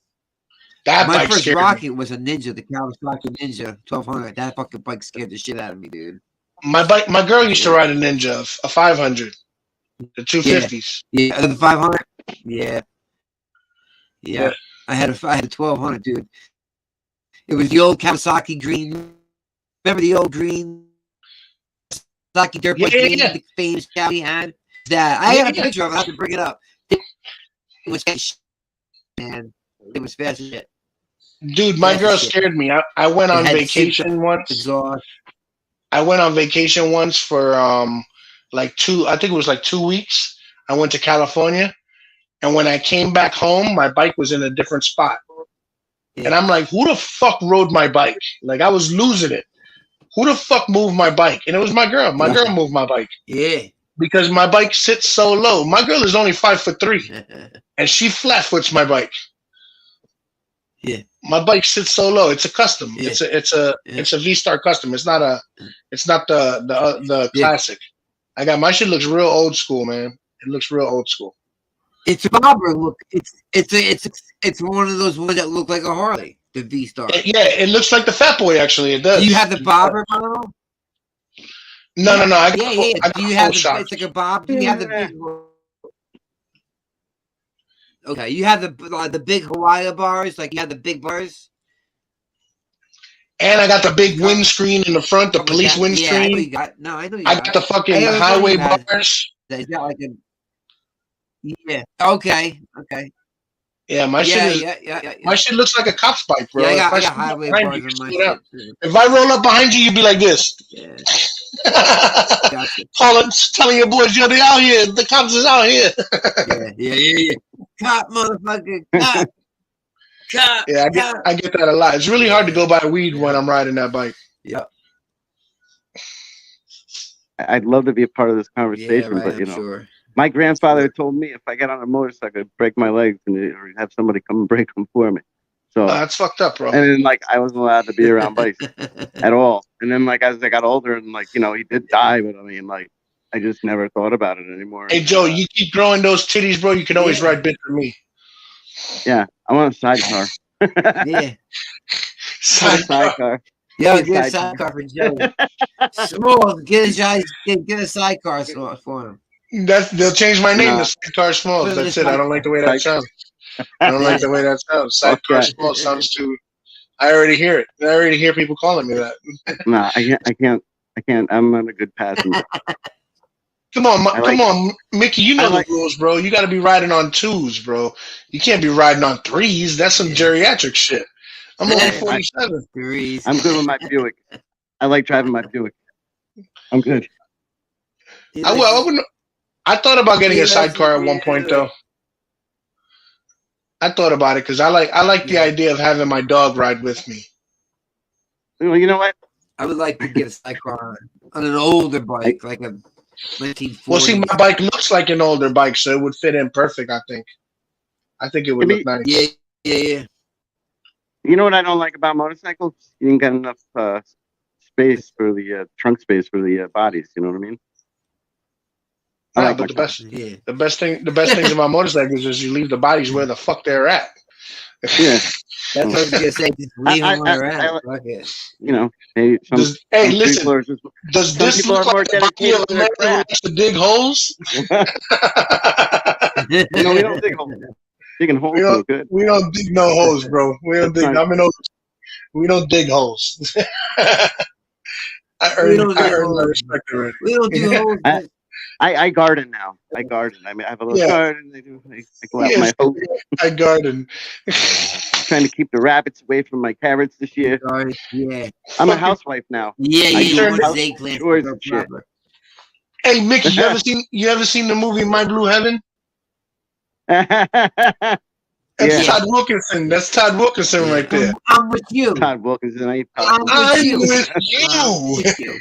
That my bike first scared rocket me. was a Ninja, the Kawasaki Ninja 1200. That fucking bike scared the shit out of me, dude. My girl used to ride a Ninja, a 500, the 250s. Yeah, the 500. Yeah. I had a 1200, dude. It was the old Kawasaki green. Remember the old green Kawasaki dirt bike green, the famous cow he had? That I got a picture of it. I have to bring it up. It was man. It was fast as shit. Dude, my girl scared me. I went on vacation once. Exhaust. I went on vacation once for I think it was like 2 weeks. I went to California, and when I came back home, my bike was in a different spot. Yeah. And I'm like, who the fuck rode my bike? Like, I was losing it. Who the fuck moved my bike? And it was my girl. My girl moved my bike. Yeah. Because my bike sits so low. My girl is only 5'3", and she flat foots my bike. Yeah. My bike sits so low. It's a custom. Yeah. It's a V-Star custom. It's not the classic. I got my shit looks real old school, man. It looks real old school. It's a bobber look. It's one of those ones that look like a Harley. The V-Star. Yeah, it looks like the Fat Boy. Actually, it does. Do you have the bobber model? No. I got Do you have the? It's like a bob. Do you have the big? Okay, you have the big Hawaii bars, like you have the big bars. And I got the big windscreen in the front, the police windscreen. Yeah, I know you got. No, I know you I got the fucking highway bars. Is that like a? Yeah. Okay. Yeah, my shit is. My shit looks like a cop's bike, bro. Yeah, I got highway bars on my shit. If I roll up behind you, you'd be like this. Yeah. Telling your boys, yo, they out here. The cops is out here. Yeah. Cop, motherfucker. Cop. Yeah, I get that a lot. It's really hard to go buy weed when I'm riding that bike. Yep. I'd love to be a part of this conversation, but sure. My grandfather told me if I get on a motorcycle, I'd break my legs or have somebody come and break them for me. So that's fucked up, bro. And then I wasn't allowed to be around bikes at all. And then as I got older and he did die, but I mean I just never thought about it anymore. Hey Joe, you keep growing those titties, bro. You can always ride bit for me. Yeah, I want a sidecar. Yeah. Sidecar. Yo, get a sidecar for Joe. Small, get a sidecar for him. They'll change my name to Sidecar Smalls. That's it. I don't like the way that sounds. Sidecar Smalls sounds too. I already hear it. I already hear people calling me that. Nah, I can't. I'm not a good passenger. Come on, Mickey. You know the rules, bro. You got to be riding on 2s, bro. You can't be riding on 3s. That's some geriatric shit. I'm only 47. I'm good with my Buick. I like driving my Buick. I'm good. I thought about getting a sidecar at one point, though. I thought about it because I like the idea of having my dog ride with me. Well, you know what? I would like to get a sidecar on an older bike, like a 1940. Well, see, my bike looks like an older bike, so it would fit in perfect, I think. I think it would look nice. Yeah. You know what I don't like about motorcycles? You ain't got enough space for the trunk space for the bodies. You know what I mean? But the best things about motorcycles is you leave the bodies where the fuck they're at. Yeah. That's what I was gonna say. Just leave them where they're at. Maybe listen. Does this look like the body of a man who likes to dig holes? We don't dig holes. Digging holes so good. We don't dig no holes, bro. We don't dig. We don't dig holes. I earned my respect already. We don't dig holes. I garden now. I garden. I mean, I have a little garden. I go out my hose. I garden. Trying to keep the rabbits away from my carrots this year. Yeah. I'm a housewife now. Yeah. Hey, Mickey, you ever seen the movie My Blue Heaven? That's Yeah. Todd Wilkinson. That's Todd Wilkinson right there. I'm with you. Todd Wilkinson. I'm I'm with you. with I'm you. with you.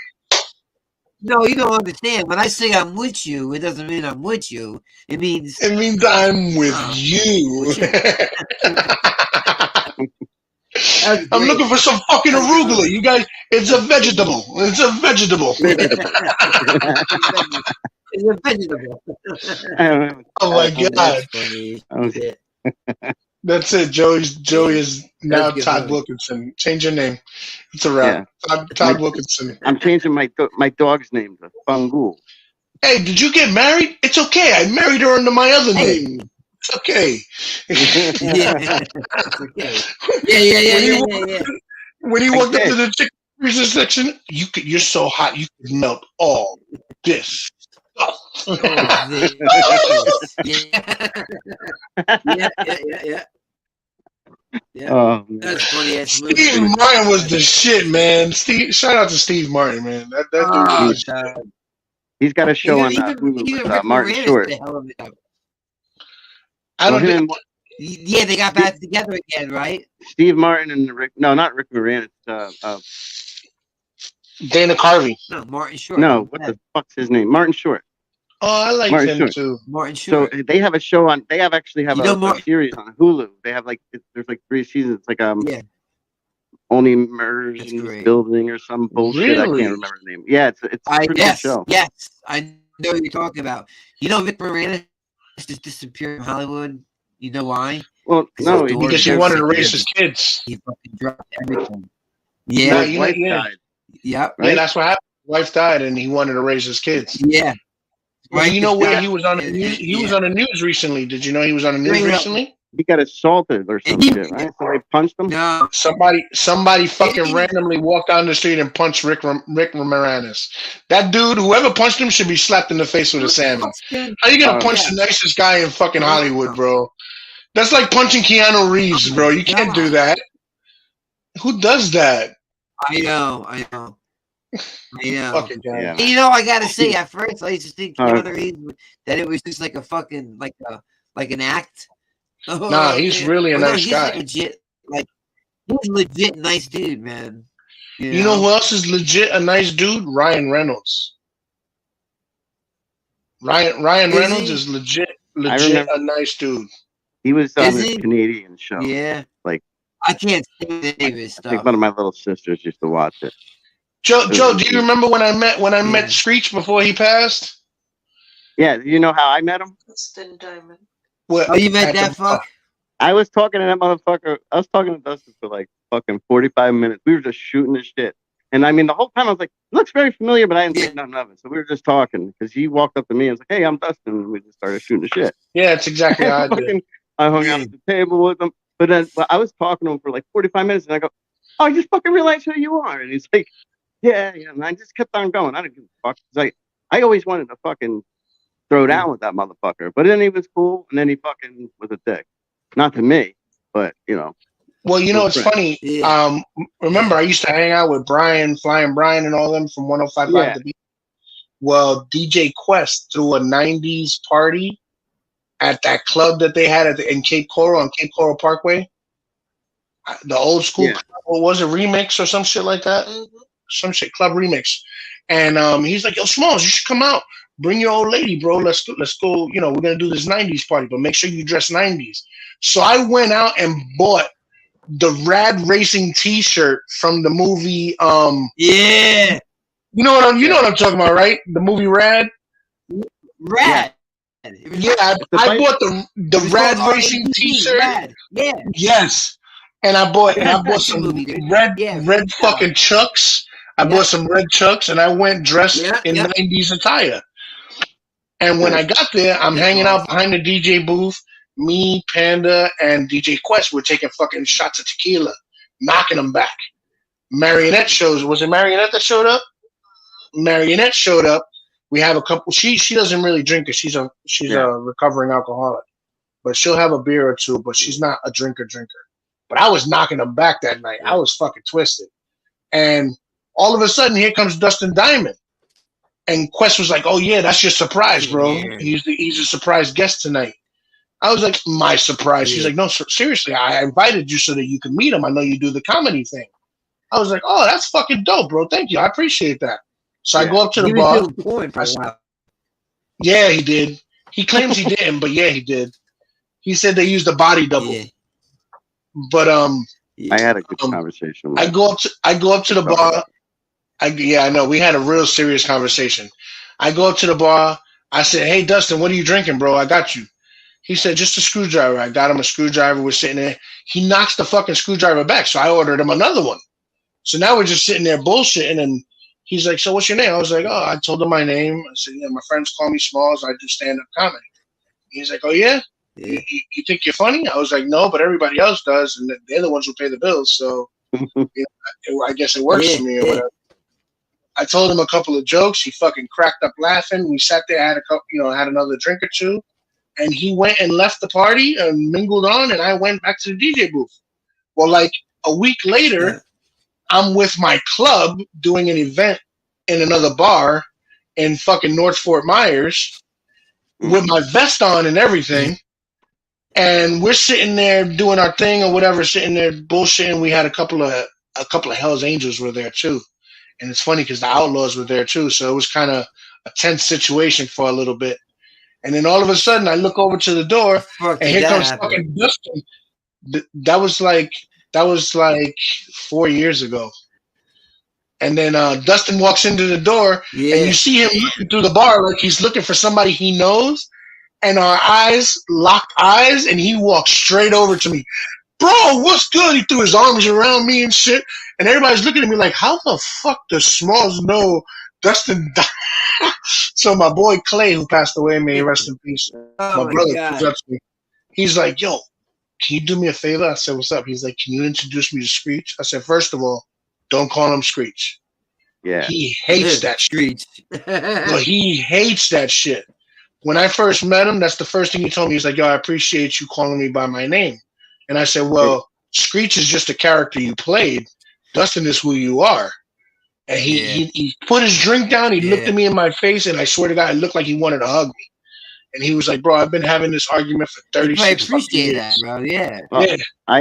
No, you don't understand. When I say I'm with you, it doesn't mean I'm with you. It means It means I'm with you. I'm looking for some fucking arugula. You guys, it's a vegetable. It's a vegetable. It's a vegetable. Oh my god. That's funny. Okay. That's it. Joey is now That's good, Todd man. Wilkinson. Change your name. It's a wrap. Todd Wilkinson. I'm changing my dog's name to Fungul. Hey, did you get married? It's okay. I married her under my other name. It's okay. Yeah. It's okay. Yeah. When he walked up to the chicken freezer section, you're so hot you could melt all this stuff. Yeah. Oh, That's funny. Steve Martin was the shit, man. Shout out to Steve Martin, man. That dude was the shit. he's got a show on Hulu with Martin Short. I don't think. Yeah, they got back together again, right? Steve Martin and not Rick Moranis. Dana Carvey. No, Martin Short. No, what the fuck's his name? Martin Short. Oh, I like Martin him Short. too. Martin Short. So they have a show on. They actually have a series on Hulu. They have there's 3 seasons. It's like only murders That's in this great. building or some bullshit. I can't remember the name. Yeah, it's a pretty good show. Yes, I know what you're talking about. You know, Rick Moranis just disappeared from Hollywood. You know why? Well, no, because he wanted to raise his kids. He fucking dropped everything. Yeah, his wife died. Yeah, right? Yeah, that's what happened. His wife died, and he wanted to raise his kids. Yeah. Well, you know where he was on the news? He was on the news recently. Did you know he was on the news recently? He got assaulted or some shit, right? So they punched him? No. Somebody fucking randomly walked down the street and punched Rick Moranis. That dude, whoever punched him, should be slapped in the face with a salmon. How you gonna punch the nicest guy in fucking Hollywood, bro? That's like punching Keanu Reeves, bro. You can't do that. Who does that? I know. Fucking guy. Yeah. You know, I gotta say, at first I used to think Keanu Reeves that it was just like a fucking like an act. Nah, he's really a nice guy. He's a legit nice dude, man. You know who else is legit a nice dude? Ryan Reynolds. Ryan Reynolds is legit a nice dude. He was on this Canadian show. Yeah. Like, I can't say any of his stuff. I think one of my little sisters used to watch it. Joe, do you remember when I met Screech before he passed? Yeah, you know how I met him? Dustin Diamond. Well, you met that fuck? I was talking to that motherfucker. I was talking to Dustin for like fucking 45 minutes. We were just shooting the shit. And I mean, the whole time I was like, it looks very familiar, but I didn't think nothing of it. So we were just talking because he walked up to me and was like, hey, I'm Dustin. And we just started shooting the shit. Yeah, it's exactly how I did. I hung out at the table with him. But then I was talking to him for like 45 minutes and I go, oh, I just fucking realized who you are. And he's like, yeah. And I just kept on going. I didn't give a fuck. I always wanted to fucking throw down with that motherfucker. But then he was cool. And then he fucking was a dick. Not to me, but, you know. Well, you know, it's funny. Yeah. Remember, I used to hang out with Brian, Flying Brian, and all them from 105.5 The Beat. Well, DJ Quest threw a 90s party at that club that they had in Cape Coral, on Cape Coral Parkway. The old school club, what was it, Remix or some shit like that? Mm-hmm. Some shit, Club Remix. And he's like, yo, Smallz, you should come out. Bring your old lady, bro. Let's go. You know, we're going to do this 90s party, but make sure you dress 90s. So I went out and bought the Rad Racing T-shirt from the movie. Yeah. You know what I'm talking about, right? The movie Rad. Rad. Yeah, I bought the Rad Racing T-shirt. Rad. Yeah. Yes. And I bought some red fucking Chucks. I bought some red Chucks, and I went dressed in 90s attire. And when I got there, I'm hanging out behind the DJ booth. Me, Panda, and DJ Quest were taking fucking shots of tequila, knocking them back. Marionette shows. Was it Marionette that showed up? Marionette showed up. We have a couple. She doesn't really drink it. She's a recovering alcoholic, but she'll have a beer or two. But she's not a drinker. But I was knocking them back that night. I was fucking twisted, and all of a sudden, here comes Dustin Diamond. And Quest was like, "Oh yeah, that's your surprise, bro. Yeah. He's a surprise guest tonight." I was like, "My surprise." She's Yeah. like, "No, seriously, I invited you so that you can meet him. I know you do the comedy thing." I was like, "Oh, that's fucking dope, bro. Thank you. I appreciate that." So I Yeah. go up to the He bar. was doing porn for a while. Yeah, he did. He claims he didn't, but yeah, he did. He said they used a body double. Yeah. But I had a good conversation with I go up to the bar. I know we had a real serious conversation. I go up to the bar. I said, "Hey, Dustin, what are you drinking, bro? I got you." He said, "Just a screwdriver." I got him a screwdriver. We're sitting there. He knocks the fucking screwdriver back, so I ordered him another one. So now we're just sitting there bullshitting, and he's like, "So what's your name?" I was like, "Oh," I told him my name. I said, "Yeah, my friends call me Smalls. I do stand-up comedy." He's like, "Oh, yeah? Yeah. You think you're funny?" I was like, "No, but everybody else does, and they're the ones who pay the bills, so I guess it works for me or whatever." I told him a couple of jokes. He fucking cracked up laughing. We sat there, had a couple, had another drink or two, and he went and left the party and mingled on, and I went back to the DJ booth. Well, like a week later, I'm with my club doing an event in another bar in fucking North Fort Myers with my vest on and everything. And we're sitting there doing our thing or whatever, sitting there bullshitting. We had a couple of Hell's Angels were there too. And it's funny because the Outlaws were there too. So it was kind of a tense situation for a little bit. And then all of a sudden I look over to the door and here comes fucking Dustin. That was like 4 years ago. And then Dustin walks into the door and you see him looking through the bar like he's looking for somebody he knows. And our eyes locked eyes and he walked straight over to me. "Bro, what's good?" He threw his arms around me and shit. And everybody's looking at me like, how the fuck does Smalls know Dustin died? So my boy Clay, who passed away, may he rest in peace. My brother comes up to me. He's like, "Yo, can you do me a favor?" I said, "What's up?" He's like, "Can you introduce me to Screech?" I said, "First of all, don't call him Screech." Yeah. He hates that shit. Screech. Well, he hates that shit. When I first met him, that's the first thing he told me. He's like, "Yo, I appreciate you calling me by my name." And I said, "Well, Screech is just a character you played. Dustin is who you are." And he put his drink down. He looked at me in my face, and I swear to God, it looked like he wanted to hug me. And he was like, "Bro, I've been having this argument for 36 I years." appreciate that, bro. Yeah. Well,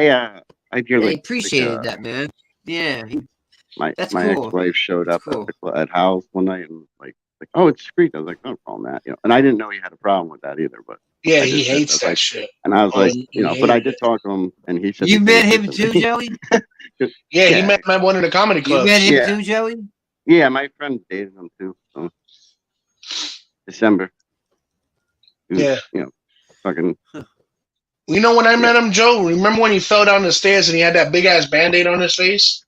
Yeah. I dearly appreciated that, man. Yeah. My That's my cool. ex-wife showed up Cool. at house one night and like, "Oh, it's Screech." I was like, "Don't call him that," and I didn't know he had a problem with that either. But Yeah, I he just said hates that like, shit. and I was Oh, like, he but I hated did talk to him, and he said You the met same him thing. too, Joey? Yeah, he met one of the comedy You clubs. met him Yeah. too, Joey? Yeah, my friend dated him too. So December. He was, Yeah. Fucking. You know when I met him, Joe? Remember when he fell down the stairs and he had that big ass Band-Aid on his face?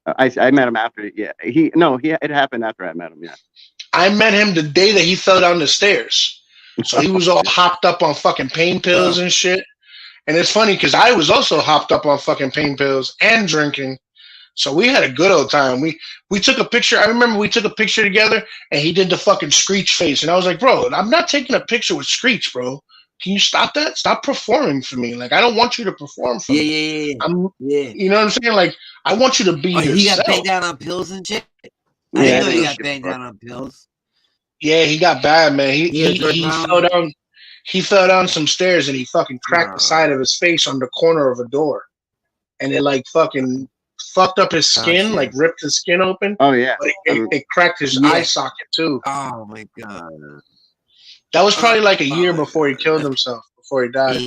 I met him after. Yeah, it happened after I met him. Yeah. I met him the day that he fell down the stairs. So he was all hopped up on fucking pain pills and shit. And it's funny because I was also hopped up on fucking pain pills and drinking. So we had a good old time. We took a picture. I remember we took a picture together and he did the fucking Screech face. And I was like, "Bro, I'm not taking a picture with Screech, bro. Can you stop that? Stop performing for me. Like, I don't want you to perform for me. Yeah. You know what I'm saying? Like, I want you to be yourself." He got banged down on pills and shit? I Yeah, didn't know he he got was banged good. down on pills. Yeah, he got bad, man. He Yeah, fell down. He fell down some stairs and he fucking cracked the side of his face on the corner of a door, and it like fucking fucked up his skin, shit. like ripped his skin open. Oh yeah. But it cracked his eye socket too. Oh my god. That was probably like a year before he killed himself, before he died.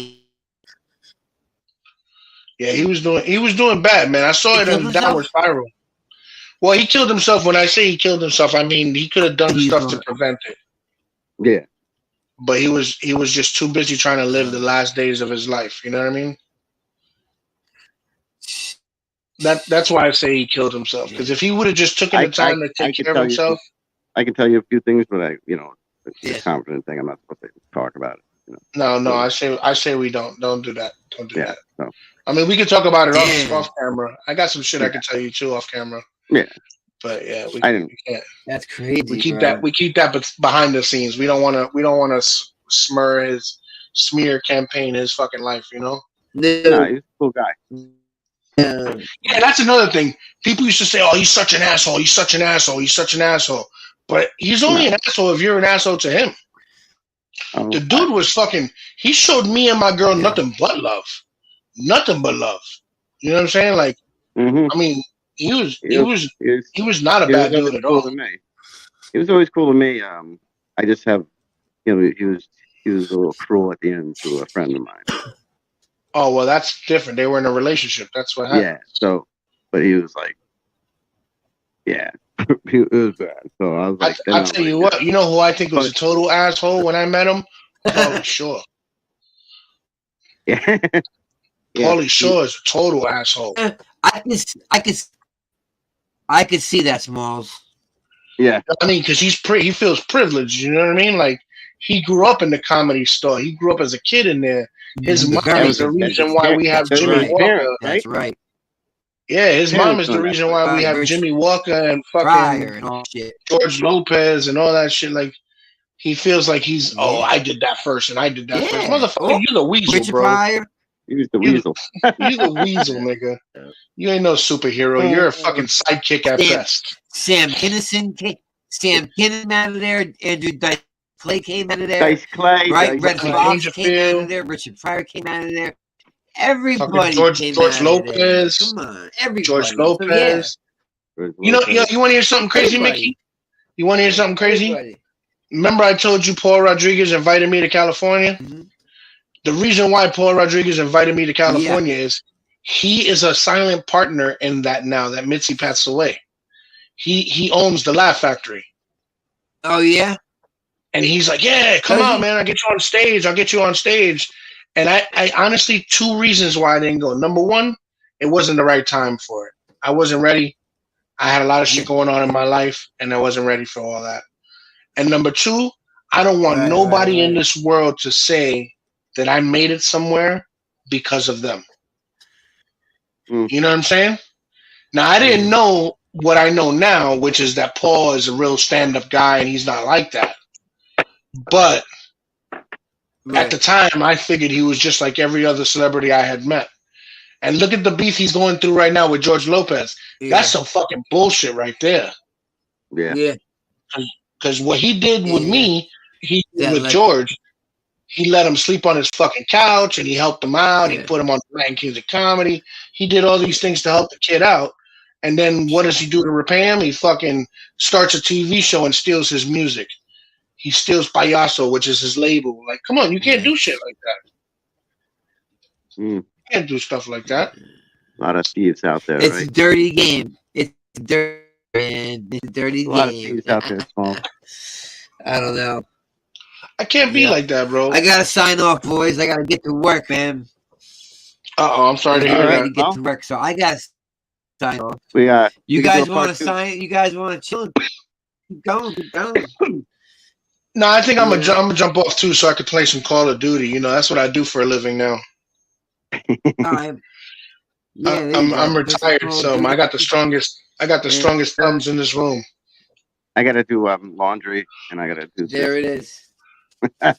Yeah, he was doing bad, man. I saw it in Downward Spiral. Well, he killed himself. When I say he killed himself, I mean he could have done stuff to prevent it. Yeah. But he was just too busy trying to live the last days of his life. You know what I mean? That's why I say he killed himself. Because if he would have just taken the time to take care of himself, I can tell you a few things, but it's a confident thing. I'm not supposed to talk about it. No. I say we don't do that. Don't do that. No. I mean, we can talk about it off camera. I got some shit I can tell you too off camera. Yeah. But yeah, we can't. That's crazy. We keep that behind the scenes. We don't want to smear campaign his fucking life. You know. No, he's a cool guy. Yeah, that's another thing. People used to say, "Oh, he's such an asshole. He's such an asshole. He's such an asshole." But he's only an asshole if you're an asshole to him. The dude was fucking. He showed me and my girl nothing but love, nothing but love. You know what I'm saying? Like, I mean, he was not a bad dude at all. To me. He was always cool to me. I just have, he was a little cruel at the end to a friend of mine. Oh well, that's different. They were in a relationship. That's what happened. Yeah. So, but he was like, yeah. It was bad. So I was like, I'll tell you what, you know who I think was a total asshole when I met him? Pauly Shore. Yeah. Pauly Shore is a total asshole. I could see that, Smalls. Yeah. I mean, because he feels privileged, you know what I mean? Like, he grew up in the Comedy Store. He grew up as a kid in there. His mom is the reason why we have Jimmy Walker. That's right. Yeah, his mom is the reason why we have Jimmy Walker and fucking and all shit. George Lopez and all that shit. Like, he feels like he's, I did that first and I did that first. Motherfucker, you're the weasel, Richard bro. Pryor. He was the weasel. You're the weasel, nigga. You ain't no superhero. You're a fucking sidekick at best. Sam Kinison came out of there. Andrew Dice Clay came out of there. Dice Clay. Right, Red Fox Fox came out of there. Richard Pryor came out of there. Everybody George came Lopez. out of there. Come on, everybody. George Lopez. So, You want to hear something crazy, Mickey? You want to hear something crazy? Everybody. Remember I told you Paul Rodriguez invited me to California? Mm-hmm. The reason why Paul Rodriguez invited me to California is he is a silent partner in that now that Mitzi passed away. He owns the Laugh Factory. Oh, yeah? And he's like, yeah, come on, man. I'll get you on stage. And I honestly, two reasons why I didn't go. Number one, it wasn't the right time for it. I wasn't ready. I had a lot of shit going on in my life, and I wasn't ready for all that. And number two, I don't want nobody in this world to say that I made it somewhere because of them. You know what I'm saying? Now, I didn't know what I know now, which is that Paul is a real stand-up guy, and he's not like that. But at the time, I figured he was just like every other celebrity I had met. And look at the beef he's going through right now with George Lopez. That's some fucking bullshit right there. Yeah. Because what he did with me, with George, he let him sleep on his fucking couch and he helped him out. He put him on the Latin Kings of Comedy. He did all these things to help the kid out. And then what does he do to repay him? He fucking starts a TV show and steals his music. He steals Payaso, which is his label. Like, come on, you can't do shit like that. You can't do stuff like that. A lot of thieves out there, It's a dirty game. It's a dirty game. A lot of thieves out there, Small. I don't know. I can't be like that, bro. I gotta sign off, boys. I gotta get to work, man. I'm sorry to hear that. Get to work, so I gotta sign off. You guys want to sign? You guys want to chill? Keep going. No, I think I'm gonna jump off too, so I could play some Call of Duty. You know, that's what I do for a living now. I'm retired, so I got the strongest. I got the strongest thumbs in this room. I gotta do laundry, and I gotta do. There it is. The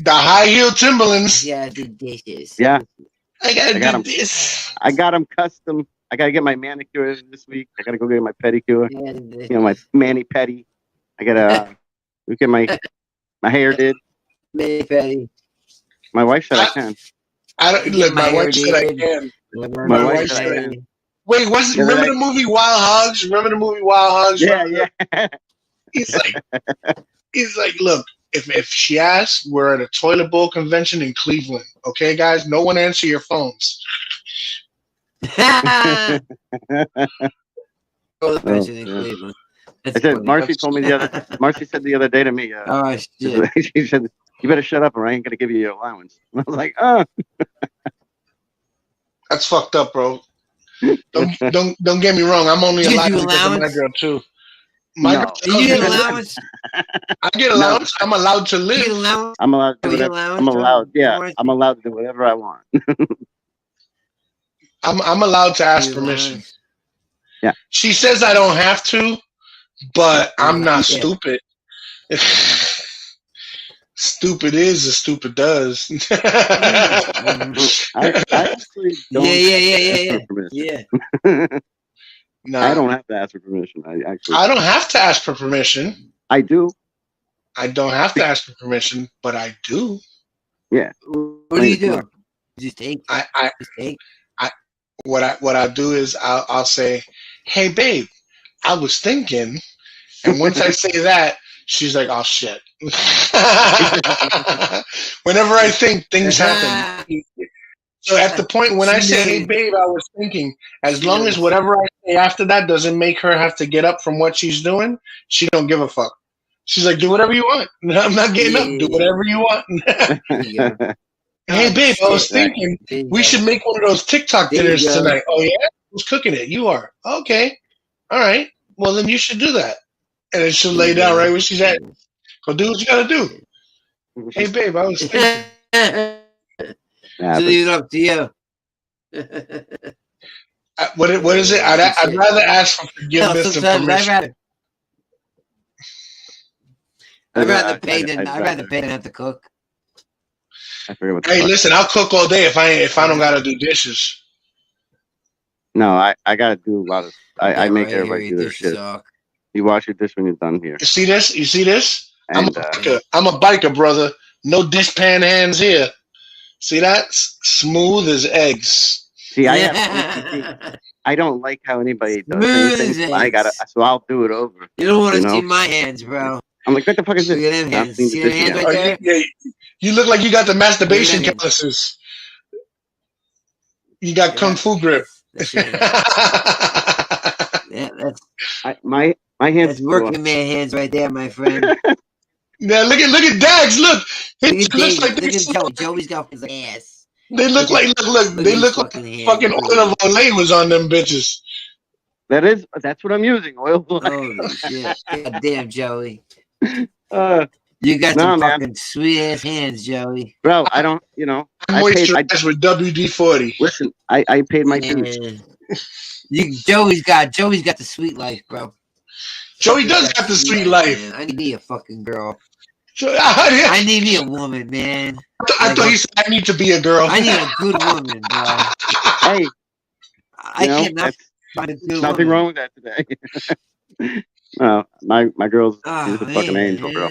high heel Timberlands. Yeah, the dishes. Yeah, I gotta do this. I got them custom. I gotta get my manicure this week. I gotta go get my pedicure. My mani pedi. I gotta look at my hair did. Mani pedi. My wife said I can. I don't look. My wife said I can. My wife said I can. Wait, remember the movie Wild Hogs? Remember the movie Wild Hogs? Yeah. He's like, look, if she asks, we're at a toilet bowl convention in Cleveland. Okay, guys, no one answer your phones. I said, Marcy told me Marcy said the other day to me, she said, you better shut up or I ain't gonna give you your allowance. And I was like, oh. That's fucked up, bro. Don't get me wrong. I'm only allowed because of my girl too. You get allowance? I get allowance. No. I'm allowed to live. I'm allowed to do whatever. I'm allowed. Yeah, I'm allowed to do whatever I want. I'm allowed to ask permission. Yeah. She says I don't have to, but I'm not stupid. Stupid is as stupid does. I actually don't yeah. No, I don't have to ask for permission. I don't have to ask for permission. I do. I don't have to ask for permission, but I do. Yeah. What do you do? Just take. I Just take. what I do is I'll say, "Hey, babe, I was thinking," and once I say that, she's like, "Oh shit." Whenever I think, things happen. So at the point when I say, "Hey, babe, I was thinking," as long as whatever I say after that doesn't make her have to get up from what she's doing, she don't give a fuck. She's like, "Do whatever you want. I'm not getting up. Do whatever you want." Hey, babe, I was thinking we should make one of those TikTok dinners tonight. Oh, yeah? Who's cooking it? You are. Okay. All right. Well, then you should do that. And then she'll lay down right where she's at. Go do what you got to do. Hey, babe, I was thinking. So leave it up to you. What is it? I'd rather ask for forgiveness than permission. I'd rather pay than have to cook. I forget what. Hey, listen, I'll cook all day if I don't gotta do dishes. No, I gotta do a lot of. I make everybody do their shit. You wash your dish when you're done here. You see this? You see this? And, I'm a biker, brother. No dishpan hands here. See that? Smooth as eggs. See, I don't like how anybody does anything. So I'll do it over. You don't want to see my hands, bro. I'm like, what the fuck is this? See your hands right there? You look like you got the masturbation calluses. You got kung fu grip. My hands. That's working man hands right there, my friend. Now look at Dax. Look, it looks like Joey's got his ass. They look like they look like fucking oil of Olay was on them bitches. That's what I'm using. Oil. Holy shit! God damn, Joey. You got some fucking sweet ass hands, Joey. Bro, I don't. I moisturize with WD-40. Listen, I paid my dues. Joey's got the sweet life, bro. Joey does got the sweet life. Man. I need me a fucking girl. I need me a woman, man. I thought you said I need to be a girl. I need a good woman, bro. Hey, I cannot find a good nothing woman. wrong with that today. No, my girl's she's a fucking angel, bro.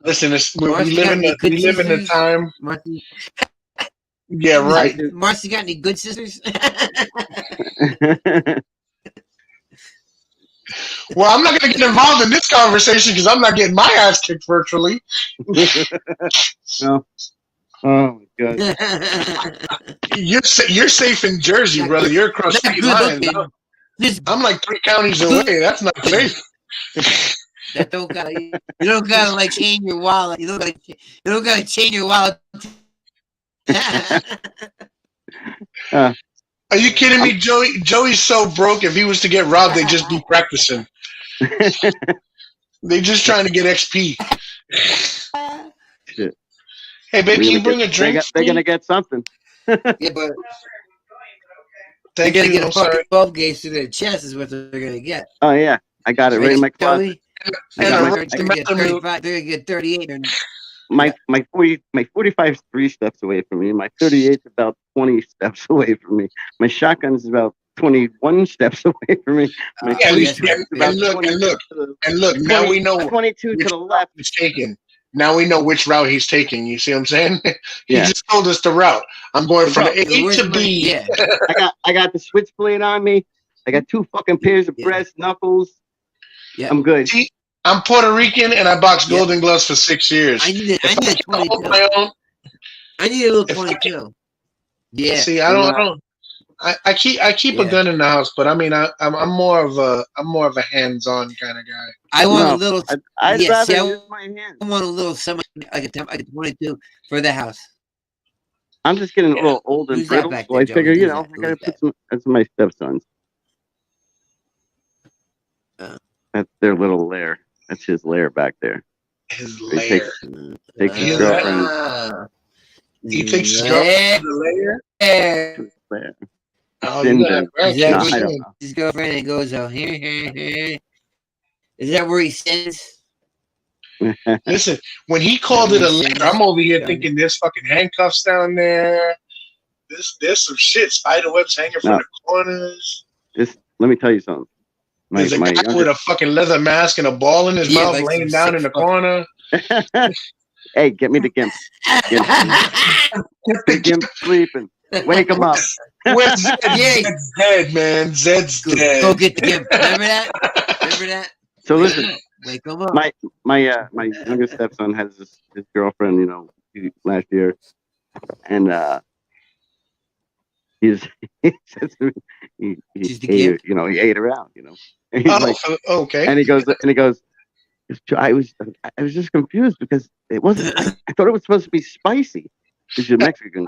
Listen, we live in the time. Marcy, yeah, right. Marcy got any good scissors? Well, I'm not going to get involved in this conversation because I'm not getting my ass kicked virtually. No. Oh my god. You're safe in Jersey, brother. You're across state lines. I'm like 3 counties away. That's not safe. You don't gotta like change your wallet. You don't gotta change your wallet. Are you kidding me, Joey? Joey's so broke. If he was to get robbed, they'd just be practicing. They just trying to get XP. Shit. Hey, babe, can you bring a drink? They're gonna get something. Yeah, but they're gonna get a fucking 12 gauge to their chest is what they're gonna get. Oh yeah, I got it right in my closet. They're gonna get 35. They're gonna get 38. My 45 is 3 steps away from me. My 38 is about 20 steps away from me. My shotgun is about 21 steps away from me. My look. Now we know 22 to the left. He's taking. Now we know which route he's taking. You see what I'm saying? He Yeah. just told us the route. I'm going from A to B. Yeah. I got the switchblade on me. I got 2 fucking pairs of breast knuckles. Yeah. I'm good. I'm Puerto Rican and I boxed Golden Gloves for 6 years. I need a 22. I need a little 22. Yeah. See, I keep a gun in the house, but I mean, I'm more of a hands-on kind of guy. I want a little. I'd rather use my hands. I want a little like a 22 for the house. I'm just getting a little old and brittle, so I figure, I gotta put some. That's my stepson's. That's their little lair. That's his lair back there. His lair. Takes his girlfriend. He takes his girlfriend to the lair. Oh, his girlfriend and goes out here. Is that where he sends? Listen, when he called it a lair, I'm over here thinking there's fucking handcuffs down there. There's some shit, spider webs hanging from the corners. Just let me tell you something. There's a guy with a fucking leather mask and a ball in his mouth, like laying down in the corner. Hey, get me the gimp. The gimp sleeping. Wake him up. Where's Zed? Zed's dead, man. Zed's dead. Go get the gimp. Remember that? So listen, wake him up. My younger stepson has his girlfriend, you know, last year, and he says to me, he ate her out, you know. And he's like, okay. And he goes, I was just confused because it wasn't. I thought it was supposed to be spicy because you're Mexican.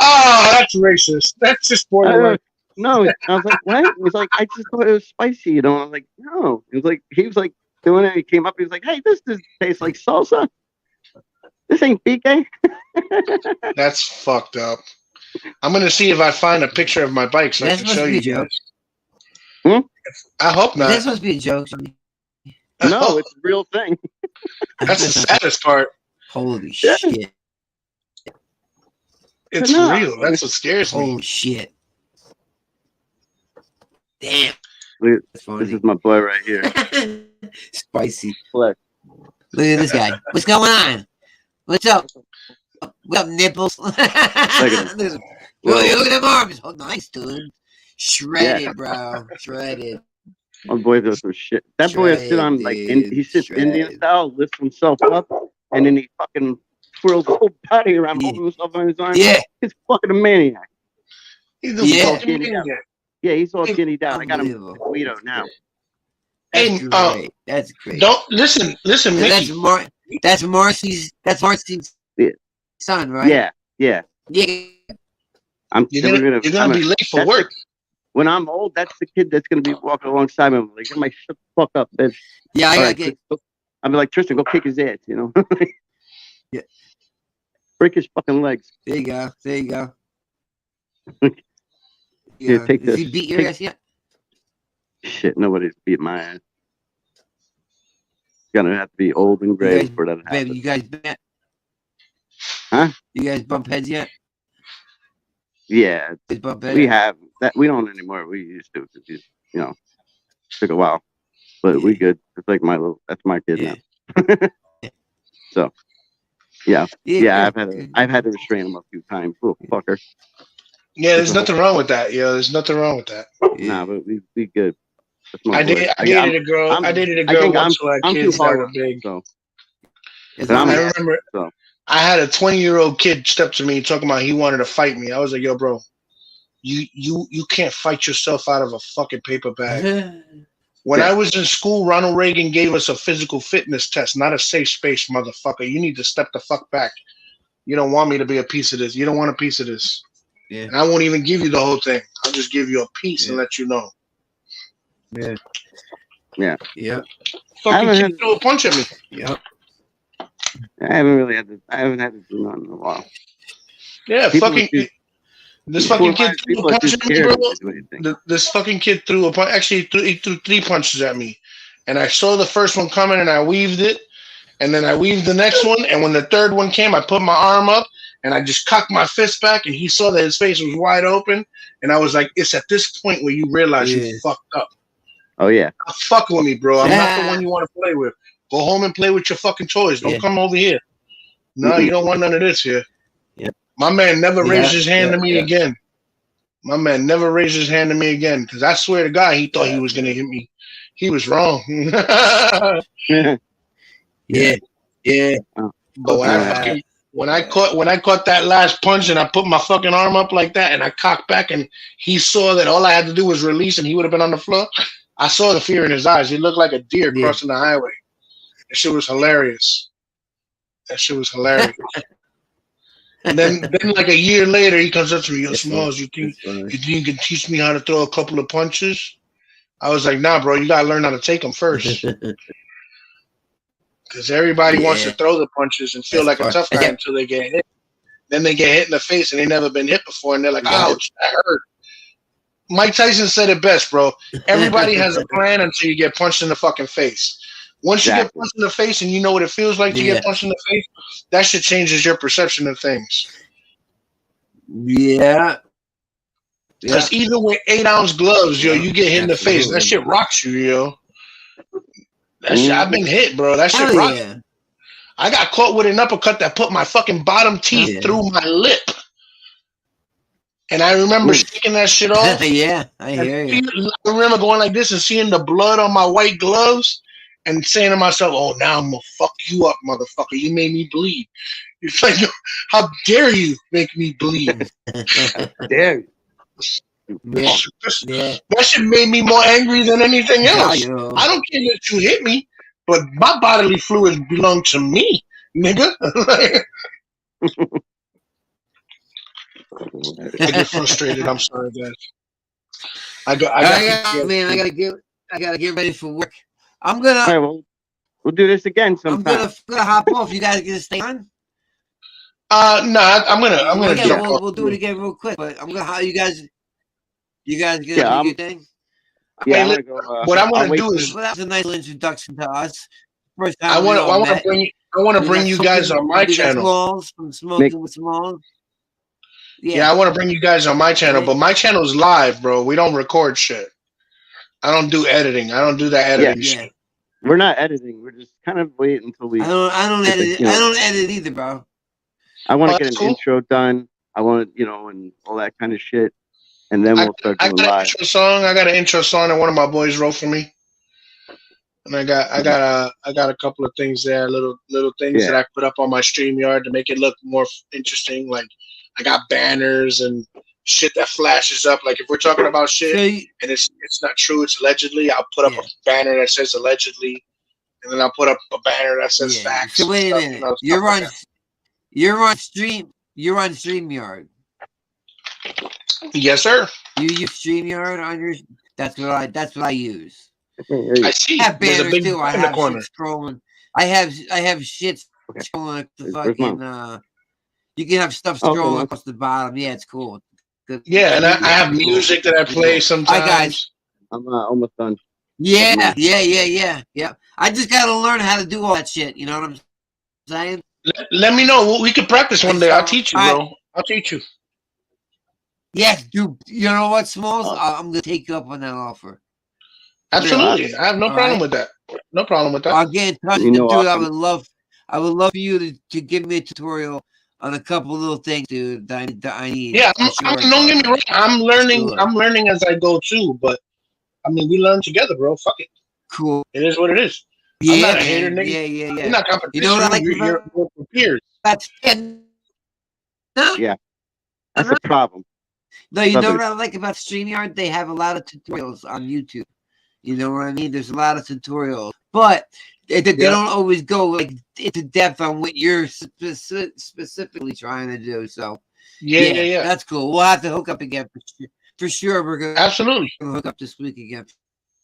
Oh, that's racist. That's just borderline. No, I was like, what? He was like, I just thought it was spicy, you know. I was like, no. He was like doing it. He came up. He was like, hey, this tastes like salsa. This ain't pique. That's fucked up. I'm gonna see if I find a picture of my bike so I can show you guys. I hope not. That's supposed to be a joke. No, it's a real thing. That's the saddest part. Holy shit. It's real. That's what scares me. Holy shit. Damn. This is my boy right here. Spicy. Look at this guy. What's going on? What's up? What up, nipples? Look at them arms. Oh, nice, dude. Shredded, bro. Shredded. My boy does some shit. That boy will sit on he sits Indian style, lifts himself up, and then he fucking twirls the whole body around, holding himself on his arm. Yeah, he's fucking a maniac. He's all giddy out. Yeah, he's all giddy down. I got him a Guido now. That's great. Don't listen, Mickey. That's Marcy's son, right? Yeah. You're gonna be late for work. When I'm old, that's the kid that's going to be walking alongside me. I'm like, get my shut the fuck up, bitch. Yeah, I got to get. I'm like, Tristan, go kick his ass, you know? Yeah. Break his fucking legs. There you go. Yeah, take this. Did he beat your ass yet? Shit, nobody's beat my ass. It's going to have to be old and gray for that to happen. Baby, you guys bet? Huh? You guys bump heads yet? Yeah, we have that. We don't anymore. We used to, because you know, took a while, but we good. It's like that's my kid now. So, yeah. I've had to restrain him a few times, little fucker. Yeah, there's nothing wrong with that. Yeah, there's nothing wrong with that. Nah, but we good. I dated a girl. I dated a girl once who had kids that were big. So, I remember. So. I had a 20-year-old kid step to me talking about he wanted to fight me. I was like, yo, bro, you can't fight yourself out of a fucking paper bag. When I was in school, Ronald Reagan gave us a physical fitness test, not a safe space, motherfucker. You need to step the fuck back. You don't want me to be a piece of this. You don't want a piece of this. Yeah. And I won't even give you the whole thing. I'll just give you a piece and let you know. Yeah. Fucking kid threw a punch at me. Yeah. I haven't had to do nothing in a while. Yeah, this fucking kid threw a punch at me, bro. This fucking kid threw a punch. Actually, he threw 3 punches at me. And I saw the first one coming and I weaved it. And then I weaved the next one. And when the third one came, I put my arm up and I just cocked my fist back. And he saw that his face was wide open. And I was like, it's at this point where you realize you fucked up. Oh, yeah. Stop fucking with me, bro. I'm not the one you want to play with. Go home and play with your fucking toys. Don't come over here. No, you don't want none of this here. Yeah. My man never raised his hand to me again. My man never raised his hand to me again. Because I swear to God, he thought he was going to hit me. He was wrong. Yeah. But when I caught that last punch and I put my fucking arm up like that and I cocked back and he saw that all I had to do was release and he would have been on the floor, I saw the fear in his eyes. He looked like a deer crossing the highway. That shit was hilarious. And then like a year later, he comes up to me, yo, Smalls, you think you can teach me how to throw a couple of punches? I was like, nah, bro, you got to learn how to take them first. Because everybody wants to throw the punches and feel like a tough guy until they get hit. Then they get hit in the face and they never been hit before, and they're like, ouch, that hurt. Mike Tyson said it best, bro. Everybody has a plan until you get punched in the fucking face. Once you get punched in the face and you know what it feels like to get punched in the face, that shit changes your perception of things. Yeah. Because even with 8-ounce gloves, yo, you get hit in the face. That shit rocks you, yo. That shit, I've been hit, bro. That shit rocks. Yeah. I got caught with an uppercut that put my fucking bottom teeth through my lip. And I remember shaking that shit off. Yeah, I hear you. I remember going like this and seeing the blood on my white gloves and saying to myself, oh, now I'm going to fuck you up, motherfucker. You made me bleed. It's like, how dare you make me bleed? Dare you. Yeah. That shit made me more angry than anything else. Yeah. I don't care that you hit me, but my bodily fluids belong to me, nigga. I get frustrated. I'm sorry, guys. I gotta get ready for work. I'm gonna. All right, well, we'll do this again sometime. I'm gonna hop off. You guys gonna stay on? No, I'm gonna jump off. We'll do it again real quick. But I'm gonna. How you guys? You guys gonna do your thing? Yeah, I'm gonna go. What I want to do is. Well, that was a nice little introduction to us. First time I want to bring you guys on my channel. Smallz from Smokin with Smallz. Yeah, I want to bring you guys on my channel, but my channel is live, bro. We don't record shit. I don't do editing. I don't do that editing shit. We're not editing. We're just kind of waiting until we. I don't edit. I don't edit either, bro. I want to get an intro done. I want and all that kind of shit, and then we'll start doing live. I got an intro song that one of my boys wrote for me, and I got a couple of things there, little things that I put up on my StreamYard to make it look more interesting. Like I got banners and shit that flashes up. Like if we're talking about shit and it's not true, it's allegedly, I'll put up a banner that says allegedly, and then I'll put up a banner that says facts. So wait a minute. You're on StreamYard. Yes, sir. You use StreamYard on your. That's what I use. I see. I have banners There's a big too. I in the have corner. shit scrolling. I have shit scrolling the fucking. You can have stuff scrolling across the bottom. Yeah, it's cool. Good. Yeah, and I have music that I play sometimes. Hi guys. I'm almost done. Yeah. I just gotta learn how to do all that shit. You know what I'm saying? Let me know. We can practice one day. I'll teach you, bro. I'll teach you. Yes, dude. You know what, Smallz? I'm gonna take you up on that offer. Absolutely, I have no problem with that. No problem with that. I'll get in touch, dude. I would love for you to give me a tutorial on a couple little things, dude. That I need. Yeah, don't get me wrong. I'm learning as I go too. But I mean, we learn together, bro. Fuck it. Cool. It is what it is. Yeah, I'm not a hater, nigga. Yeah. You're not competition. You know what I like you're peers. That's Yeah, that's a problem. No, you know what I like about StreamYard? They have a lot of tutorials on YouTube. You know what I mean? There's a lot of tutorials, but they don't always go like into depth on what you're specifically trying to do. So yeah, that's cool. We'll have to hook up again for sure. We're gonna absolutely hook up this week again.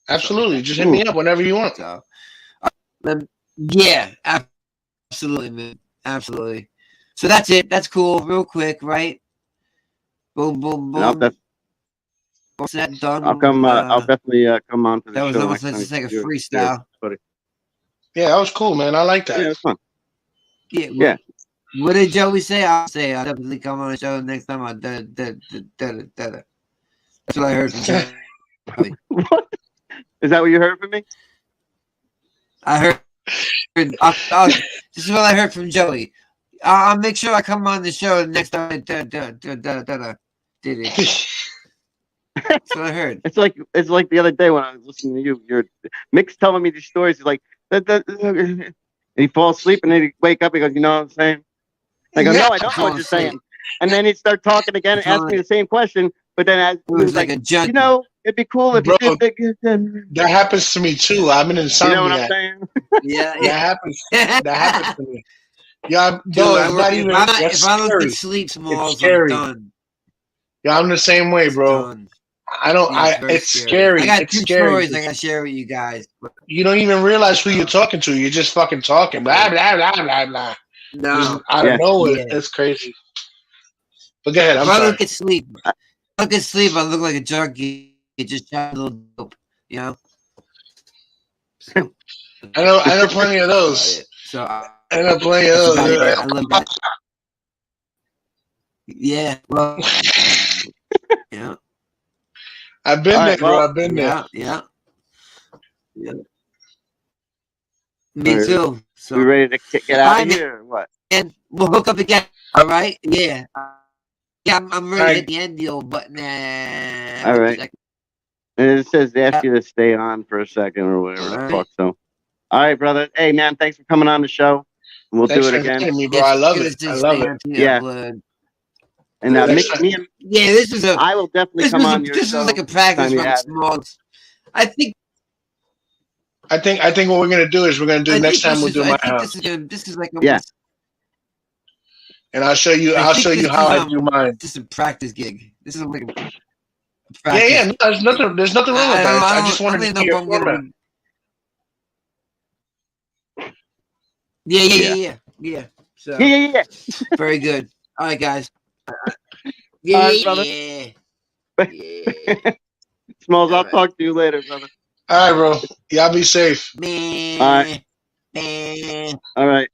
Absolutely, just hit me up whenever you want. So, yeah, absolutely, man, absolutely. So that's it. That's cool. Real quick, right? Boom, boom, boom. No, What's that done? I'll come. I'll definitely come on to the show. That was almost like a freestyle. Yeah, that was cool, man. I like that. Yeah, it was fun. Yeah. What did Joey say? I'll definitely come on the show next time. That's what I heard from Joey. What? Is that what you heard from me? I heard. This is what I heard from Joey. I'll make sure I come on the show next time. Did it? That's what I heard. It's like the other day when I was listening to you. You're Mick's telling me these stories. He's like, and he falls asleep and then he wake up. He goes, you know what I'm saying? I go, no, I don't know what you're saying. And then he'd start talking again and ask me the same question. But then he was like, you know, it'd be cool if you did. That happens to me too. I'm an insomniac. You know what I'm saying? Yeah. That happens to me. Yeah, if I don't get sleep, Smallz, I'm done. Yeah, I'm the same way, bro. It's scary. I got two stories I gotta share with you guys. You don't even realize who you're talking to. You're just fucking talking. Blah, blah, blah, blah, blah. No. Just out of nowhere. It's crazy. But go ahead. If I don't get sleep, I look like a junkie. It just shot a little dope, you know? So, I know plenty of those. So I know plenty of those. I love that. Yeah, well, yeah. I've been All there, right, bro. well, I've been there. Yeah. Me All right. too. So, We ready to get All out right, of man. here or what? and we'll hook up again. All right. Yeah. Yeah. I'm ready to Alright. hit the end deal, but nah. All right. And it says they ask you to stay on for a second or whatever the All fuck. So, all right, brother. Hey, man, thanks for coming on the show. We'll Thanks do it for again. inviting me, bro. I love it. Just I stay love it. on to Yeah. upload. And Next time. me and Yeah, this is a. I will definitely This come was a. on your This show. was like a practice time you from have it. smallz. I think. I think what we're gonna do is we're gonna do I next think time. We'll do I my think house, this is gonna. This is like a. Yeah. and I'll show you. I I'll think show you this how is, I do mine. This is a practice gig. This is like a Yeah, practice. yeah. No, there's nothing wrong with that. I just wanted to know see your if I'm gonna format. Yeah. So Yeah. very good. All right, guys. All right, brother. Yeah. Smalls, I'll All right. talk to you later, brother. All right, bro. Y'all be safe. Man. All right. Man. All right.